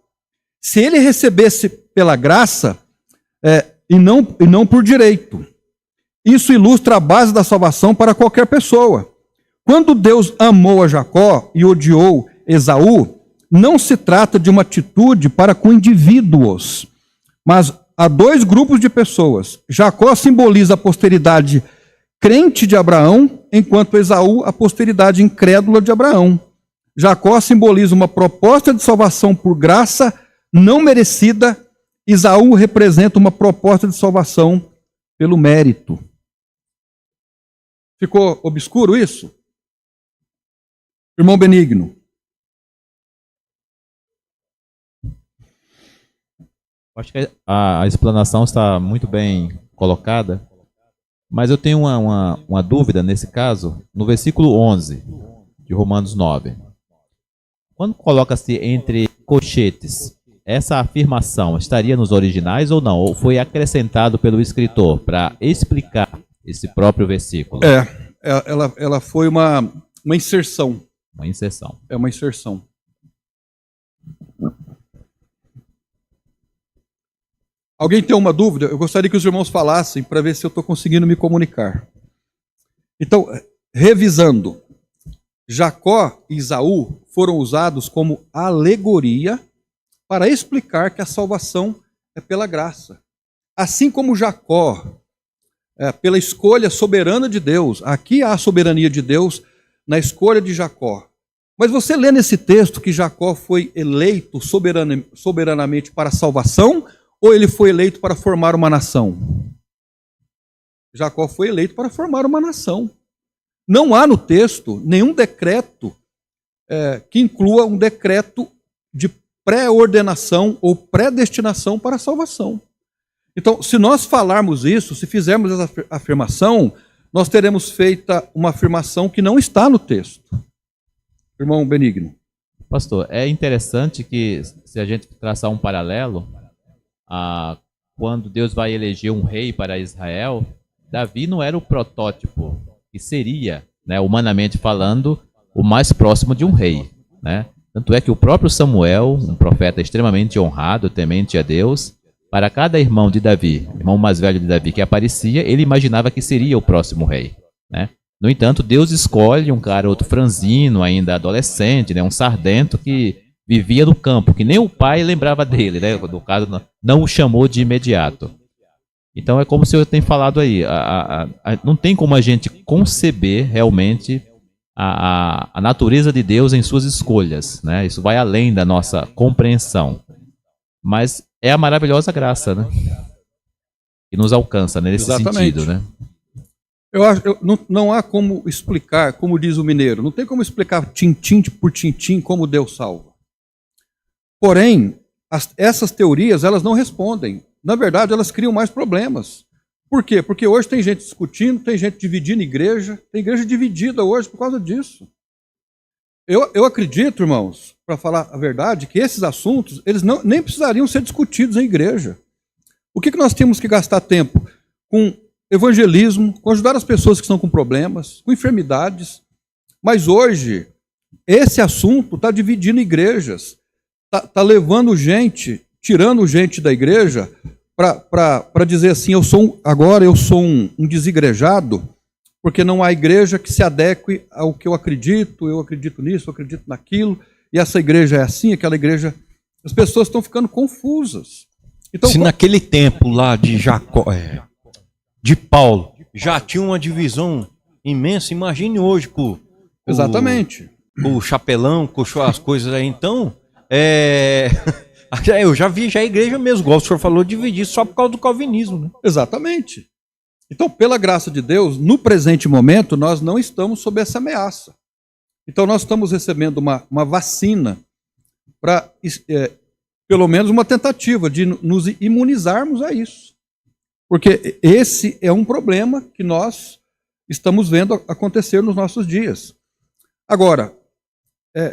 Speaker 1: Se ele recebesse pela graça, e não por direito. Isso ilustra a base da salvação para qualquer pessoa. Quando Deus amou a Jacó e odiou Esaú, não se trata de uma atitude para com indivíduos, mas há 2 grupos de pessoas. Jacó simboliza a posteridade crente de Abraão, enquanto Esaú a posteridade incrédula de Abraão. Jacó simboliza uma proposta de salvação por graça não merecida. Esaú representa uma proposta de salvação pelo mérito. Ficou obscuro isso? Irmão Benigno.
Speaker 5: Acho que a explanação está muito bem colocada, mas eu tenho uma dúvida nesse caso, no versículo 11 de Romanos 9. Quando coloca-se entre colchetes, essa afirmação estaria nos originais ou não? Ou foi acrescentado pelo escritor para explicar esse próprio versículo?
Speaker 1: Ela foi uma inserção.
Speaker 5: Uma inserção.
Speaker 1: É uma inserção. Alguém tem uma dúvida? Eu gostaria que os irmãos falassem para ver se eu estou conseguindo me comunicar. Então, revisando, Jacó e Esaú foram usados como alegoria para explicar que a salvação é pela graça. Assim como Jacó, pela escolha soberana de Deus, aqui há a soberania de Deus na escolha de Jacó. Mas você lê nesse texto que Jacó foi eleito soberanamente para a salvação ou ele foi eleito para formar uma nação? Jacó foi eleito para formar uma nação. Não há no texto nenhum decreto que inclua um decreto de pré-ordenação ou predestinação para a salvação. Então, se nós falarmos isso, se fizermos essa afirmação, nós teremos feita uma afirmação que não está no texto. Irmão Benigno.
Speaker 5: Pastor, é interessante que, se a gente traçar um paralelo, quando Deus vai eleger um rei para Israel, Davi não era o protótipo que seria, né, humanamente falando, o mais próximo de um rei, né? Tanto é que o próprio Samuel, um profeta extremamente honrado, temente a Deus, para cada irmão de Davi, irmão mais velho de Davi que aparecia, ele imaginava que seria o próximo rei, né? No entanto, Deus escolhe um garoto franzino, ainda adolescente, né, um sardento que vivia no campo, que nem o pai lembrava dele, né? No caso, não o chamou de imediato. Então é como se eu tenho falado aí, não tem como a gente conceber realmente a natureza de Deus em suas escolhas, né? Isso vai além da nossa compreensão. Mas é a maravilhosa graça, né? Que nos alcança, né, nesse
Speaker 1: Exatamente.
Speaker 5: sentido, né?
Speaker 1: Eu acho, não há como explicar, como diz o mineiro, não tem como explicar tintim por tintim como Deus salva. Porém, essas teorias, elas não respondem. Na verdade, elas criam mais problemas. Por quê? Porque hoje tem gente discutindo, tem gente dividindo igreja, tem igreja dividida hoje por causa disso. Eu acredito, irmãos, para falar a verdade, que esses assuntos, eles nem precisariam ser discutidos em igreja. O que nós temos que gastar tempo? Com evangelismo, com ajudar as pessoas que estão com problemas, com enfermidades. Mas hoje, esse assunto está dividindo igrejas, está levando gente, tirando gente da igreja, para dizer assim, eu sou um desigrejado, porque não há igreja que se adeque ao que eu acredito nisso, eu acredito naquilo, e essa igreja é assim, aquela igreja... As pessoas estão ficando confusas. Então,
Speaker 2: se naquele tempo lá de Jacó, de Paulo, já tinha uma divisão imensa, imagine hoje com
Speaker 1: exatamente.
Speaker 2: O chapelão, com as coisas aí, então, eu já vi a igreja mesmo, igual o senhor falou, dividir só por causa do calvinismo, né?
Speaker 1: Exatamente. Então, pela graça de Deus, no presente momento, nós não estamos sob essa ameaça. Então, nós estamos recebendo uma vacina para, pelo menos, uma tentativa de nos imunizarmos a isso. Porque esse é um problema que nós estamos vendo acontecer nos nossos dias. Agora,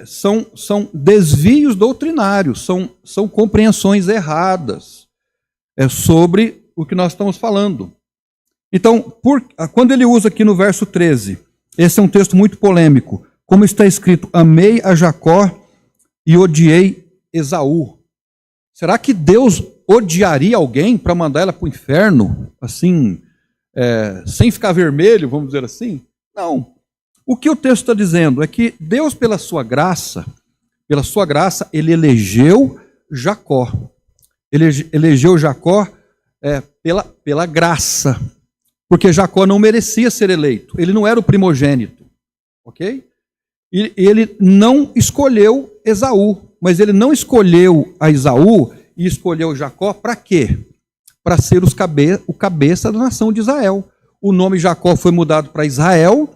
Speaker 1: são desvios doutrinários, são compreensões erradas sobre o que nós estamos falando. Então, quando ele usa aqui no verso 13, esse é um texto muito polêmico, como está escrito, amei a Jacó e odiei Esaú. Será que Deus odiaria alguém para mandar ela para o inferno, assim, sem ficar vermelho, vamos dizer assim? Não. O que o texto está dizendo é que Deus, pela sua graça, ele elegeu Jacó. Ele elegeu Jacó pela graça, porque Jacó não merecia ser eleito, ele não era o primogênito, ok? E ele não escolheu Esaú, mas ele não escolheu a Esaú e escolheu Jacó para quê? Para ser o cabeça da nação de Israel. O nome Jacó foi mudado para Israel.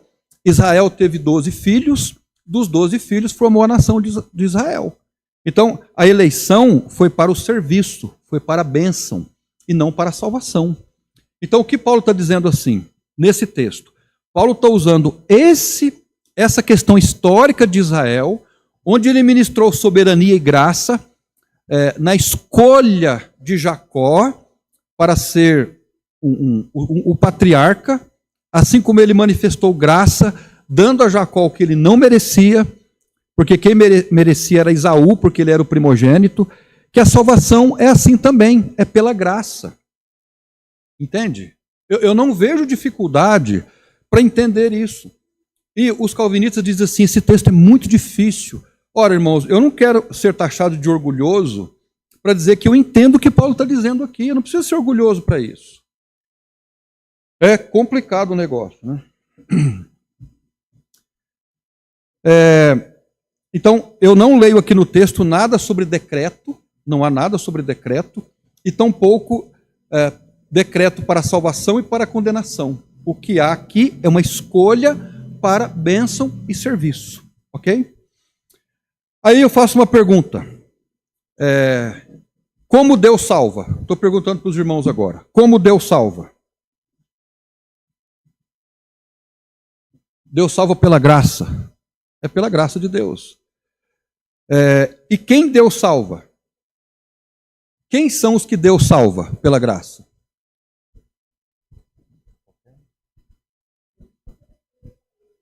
Speaker 1: Israel teve 12 filhos, dos 12 filhos formou a nação de Israel. Então, a eleição foi para o serviço, foi para a bênção, e não para a salvação. Então, o que Paulo está dizendo assim, nesse texto? Paulo está usando essa questão histórica de Israel, onde ele ministrou soberania e graça, na escolha de Jacó para ser o patriarca, assim como ele manifestou graça, dando a Jacó o que ele não merecia, porque quem merecia era Esaú, porque ele era o primogênito, que a salvação é assim também, é pela graça. Entende? Eu não vejo dificuldade para entender isso. E os calvinistas dizem assim, esse texto é muito difícil. Ora, irmãos, eu não quero ser taxado de orgulhoso para dizer que eu entendo o que Paulo está dizendo aqui. Eu não preciso ser orgulhoso para isso. É complicado o negócio, né? Então, eu não leio aqui no texto nada sobre decreto, não há nada sobre decreto. e tampouco decreto para salvação e para condenação. O que há aqui é uma escolha para bênção e serviço, ok? Aí eu faço uma pergunta. Como Deus salva? Estou perguntando para os irmãos agora. Como Deus salva? Deus salva pela graça. É pela graça de Deus. E quem Deus salva? Quem são os que Deus salva pela graça?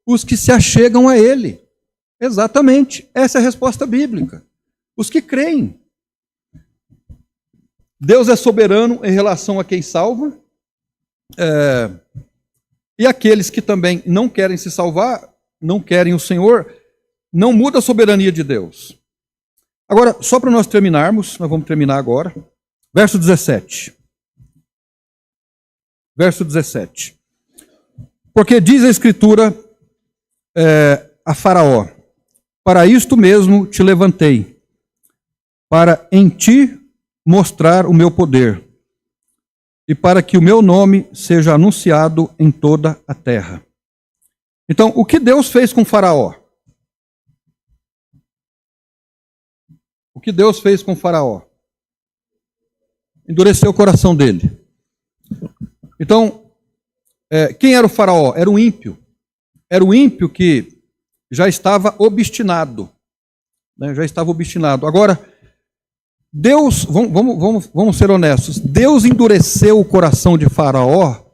Speaker 1: Os que se achegam a Ele. Exatamente. Essa é a resposta bíblica. Os que creem. Deus é soberano em relação a quem salva. E aqueles que também não querem se salvar, não querem o Senhor, não muda a soberania de Deus. Agora, só para nós terminarmos, nós vamos terminar agora. Verso 17. Verso 17. Porque diz a Escritura a Faraó: para isto mesmo te levantei, para em ti mostrar o meu poder, e para que o meu nome seja anunciado em toda a terra. Então, o que Deus fez com Faraó? O que Deus fez com Faraó? Endureceu o coração dele. Então, quem era o Faraó? Era o ímpio. Era o ímpio que já estava obstinado. Né? Já estava obstinado. Agora, Deus, vamos ser honestos, Deus endureceu o coração de Faraó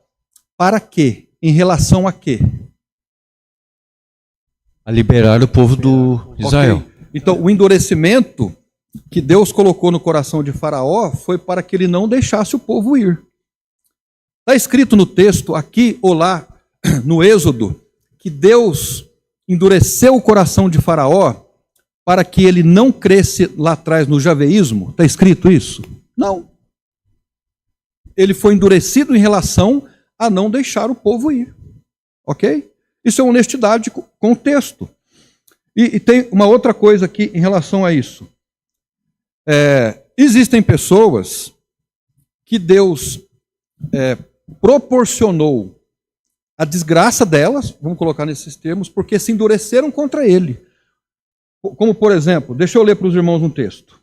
Speaker 1: para quê? Em relação a quê?
Speaker 2: A liberar o povo do Israel.
Speaker 1: Okay. Então, o endurecimento que Deus colocou no coração de Faraó foi para que ele não deixasse o povo ir. Está escrito no texto, aqui ou lá, no Êxodo, que Deus endureceu o coração de Faraó para que ele não cresce lá atrás no javeísmo? Está escrito isso? Não. Ele foi endurecido em relação a não deixar o povo ir. Ok? Isso é honestidade com o texto. E tem uma outra coisa aqui em relação a isso. Existem pessoas que Deus proporcionou a desgraça delas, vamos colocar nesses termos, porque se endureceram contra ele. Como, por exemplo, deixa eu ler para os irmãos um texto.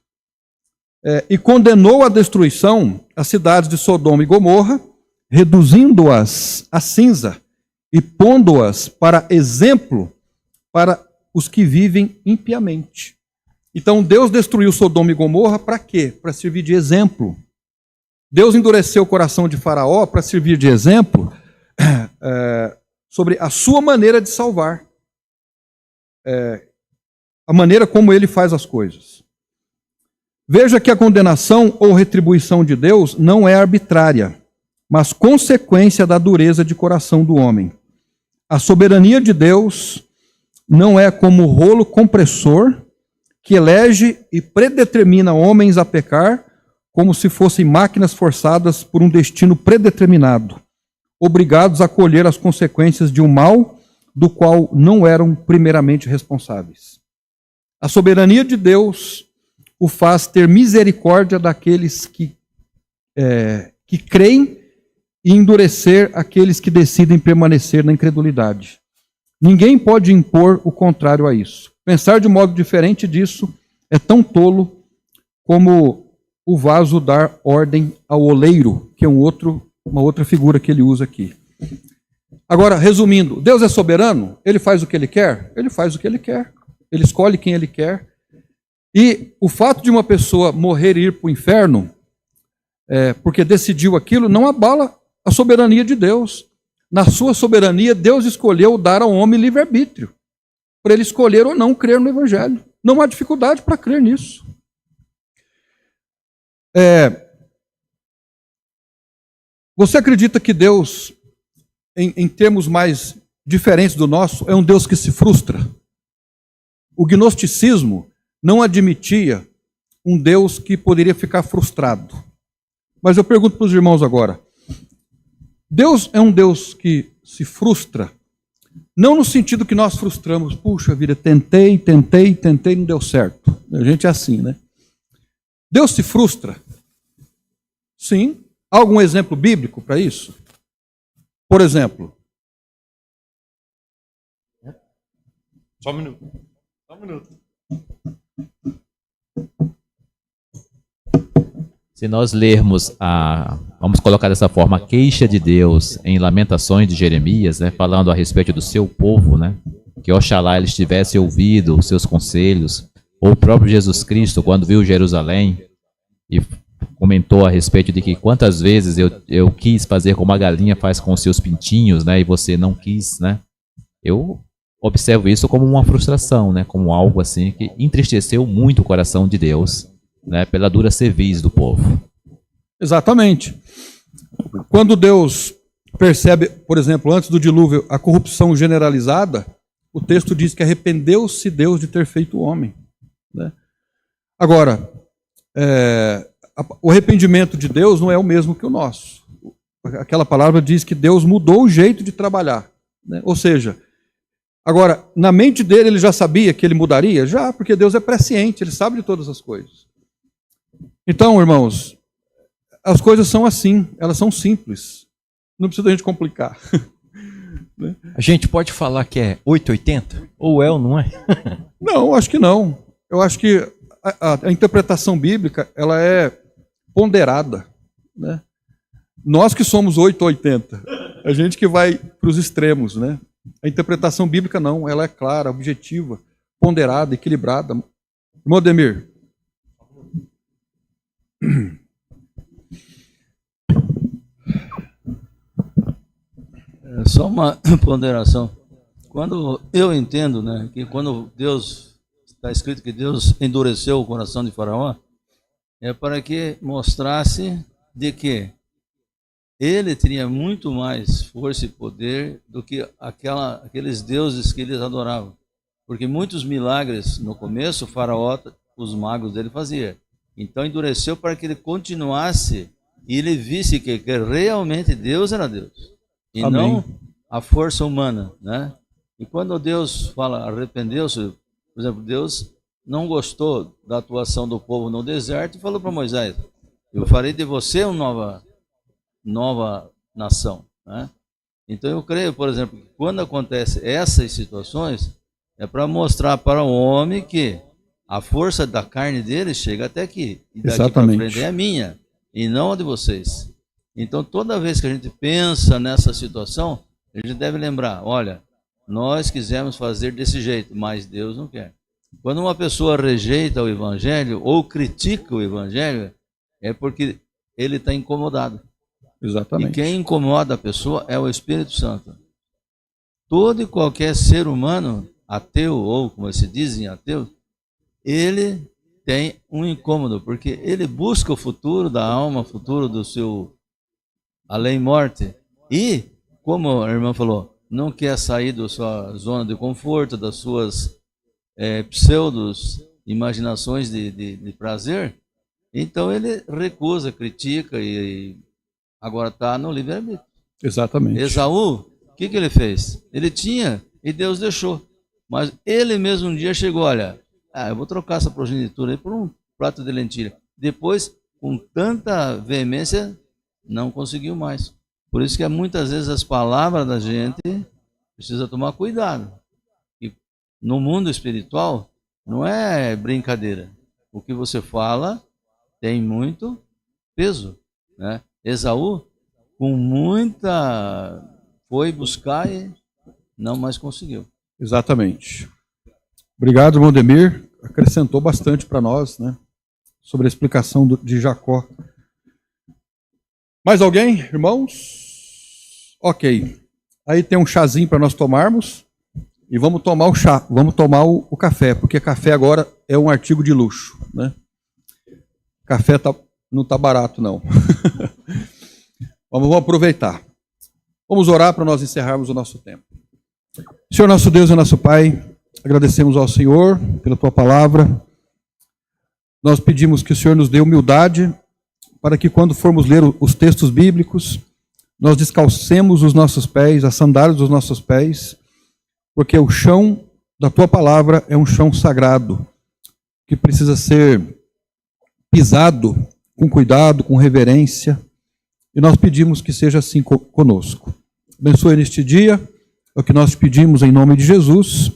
Speaker 1: E condenou à destruição as cidades de Sodoma e Gomorra, reduzindo-as a cinza e pondo-as para exemplo para os que vivem impiamente. Então Deus destruiu Sodoma e Gomorra para quê? Para servir de exemplo. Deus endureceu o coração de Faraó para servir de exemplo sobre a sua maneira de salvar. A maneira como ele faz as coisas. Veja que a condenação ou retribuição de Deus não é arbitrária, mas consequência da dureza de coração do homem. A soberania de Deus não é como o rolo compressor que elege e predetermina homens a pecar como se fossem máquinas forçadas por um destino predeterminado, obrigados a colher as consequências de um mal do qual não eram primeiramente responsáveis. A soberania de Deus o faz ter misericórdia daqueles que creem e endurecer aqueles que decidem permanecer na incredulidade. Ninguém pode impor o contrário a isso. Pensar de modo diferente disso é tão tolo como o vaso dar ordem ao oleiro, que é uma outra figura que ele usa aqui. Agora, resumindo, Deus é soberano? Ele faz o que ele quer? Ele faz o que ele quer. Ele escolhe quem ele quer. E o fato de uma pessoa morrer e ir para o inferno, porque decidiu aquilo, não abala a soberania de Deus. Na sua soberania, Deus escolheu dar ao homem livre-arbítrio, para ele escolher ou não crer no Evangelho. Não há dificuldade para crer nisso. Você acredita que Deus, em termos mais diferentes do nosso, é um Deus que se frustra? O gnosticismo não admitia um Deus que poderia ficar frustrado. Mas eu pergunto para os irmãos agora, Deus é um Deus que se frustra, não no sentido que nós frustramos, puxa vida, tentei, não deu certo. A gente é assim, né? Deus se frustra Sim. Há algum exemplo bíblico para isso? Por exemplo,
Speaker 2: Só um minuto. Só um minuto.
Speaker 5: Se nós lermos vamos colocar dessa forma, a queixa de Deus em Lamentações de Jeremias, né, falando a respeito do seu povo, né, que oxalá eles tivessem ouvido os seus conselhos, ou o próprio Jesus Cristo, quando viu Jerusalém, e comentou a respeito de que quantas vezes eu quis fazer como a galinha faz com os seus pintinhos, né, e você não quis, né. Eu observo isso como uma frustração, né, como algo assim que entristeceu muito o coração de Deus, né, pela dura cerviz do povo.
Speaker 1: exatamente. Quando Deus percebe, por exemplo, antes do dilúvio, a corrupção generalizada, o texto diz que arrependeu-se Deus de ter feito o homem, né? Agora, o arrependimento de Deus não é o mesmo que o nosso. Aquela palavra diz que Deus mudou o jeito de trabalhar, né? Ou seja, agora, na mente dele ele já sabia que ele mudaria? Já, porque Deus é presciente, ele sabe de todas as coisas. Então, irmãos, as coisas são assim, elas são simples. Não precisa a gente complicar.
Speaker 2: A gente pode falar que é 880? Ou é ou não é?
Speaker 1: Não, acho que não. Eu acho que a interpretação bíblica, ela é ponderada, né? Nós que somos 880, a gente que vai para os extremos, né? A interpretação bíblica não, ela é clara, objetiva, ponderada, equilibrada. Irmão Ademir.
Speaker 6: Só uma ponderação. Quando eu entendo, né, que quando Deus, está escrito que Deus endureceu o coração de Faraó, é para que mostrasse de que ele teria muito mais força e poder do que aqueles deuses que eles adoravam. Porque muitos milagres no começo, o Faraó, os magos dele faziam. Então endureceu para que ele continuasse e ele visse que realmente Deus era Deus. E
Speaker 1: Amém.
Speaker 6: não a força humana, né? E quando Deus fala arrependeu-se, por exemplo, Deus não gostou da atuação do povo no deserto e falou para Moisés: eu farei de você uma nova nação, né? Então eu creio, por exemplo, que quando acontece essas situações é para mostrar para o homem que a força da carne dele chega até aqui e daqui para frente é a minha e não a de vocês. Então toda vez que a gente pensa nessa situação, a gente deve lembrar: olha, nós quisemos fazer desse jeito, mas Deus não quer. Quando uma pessoa rejeita o evangelho ou critica o evangelho, é porque ele está incomodado.
Speaker 1: Exatamente.
Speaker 6: E quem incomoda a pessoa é o Espírito Santo. Todo e qualquer ser humano, ateu ou, como se dizem, ateu, ele tem um incômodo, porque ele busca o futuro da alma, o futuro do seu além-morte. E, como a irmã falou, não quer sair da sua zona de conforto, das suas pseudos imaginações de prazer, então ele recusa, critica e agora está no livre-arbítrio.
Speaker 1: Exatamente.
Speaker 6: Esaú, o que ele fez? Ele tinha e Deus deixou. Mas ele mesmo um dia chegou: olha, eu vou trocar essa progenitura aí por um prato de lentilha. Depois, com tanta veemência, não conseguiu mais. Por isso que muitas vezes as palavras da gente precisa tomar cuidado. E no mundo espiritual não é brincadeira. O que você fala tem muito peso, né? Esaú, com muita, foi buscar e não mais conseguiu.
Speaker 1: Exatamente. Obrigado, irmão Ademir. Acrescentou bastante para nós, né, sobre a explicação de Jacó. Mais alguém, irmãos? Ok. Aí tem um chazinho para nós tomarmos e vamos tomar o chá, vamos tomar o café, porque café agora é um artigo de luxo, né? Café não está barato, não. Vamos aproveitar. Vamos orar para nós encerrarmos o nosso tempo. Senhor nosso Deus e nosso Pai, agradecemos ao Senhor pela Tua palavra. Nós pedimos que o Senhor nos dê humildade para que quando formos ler os textos bíblicos, nós descalcemos os nossos pés, as sandálias dos nossos pés, porque o chão da Tua palavra é um chão sagrado, que precisa ser pisado com cuidado, com reverência, e nós pedimos que seja assim conosco. Abençoe neste dia, é o que nós pedimos em nome de Jesus.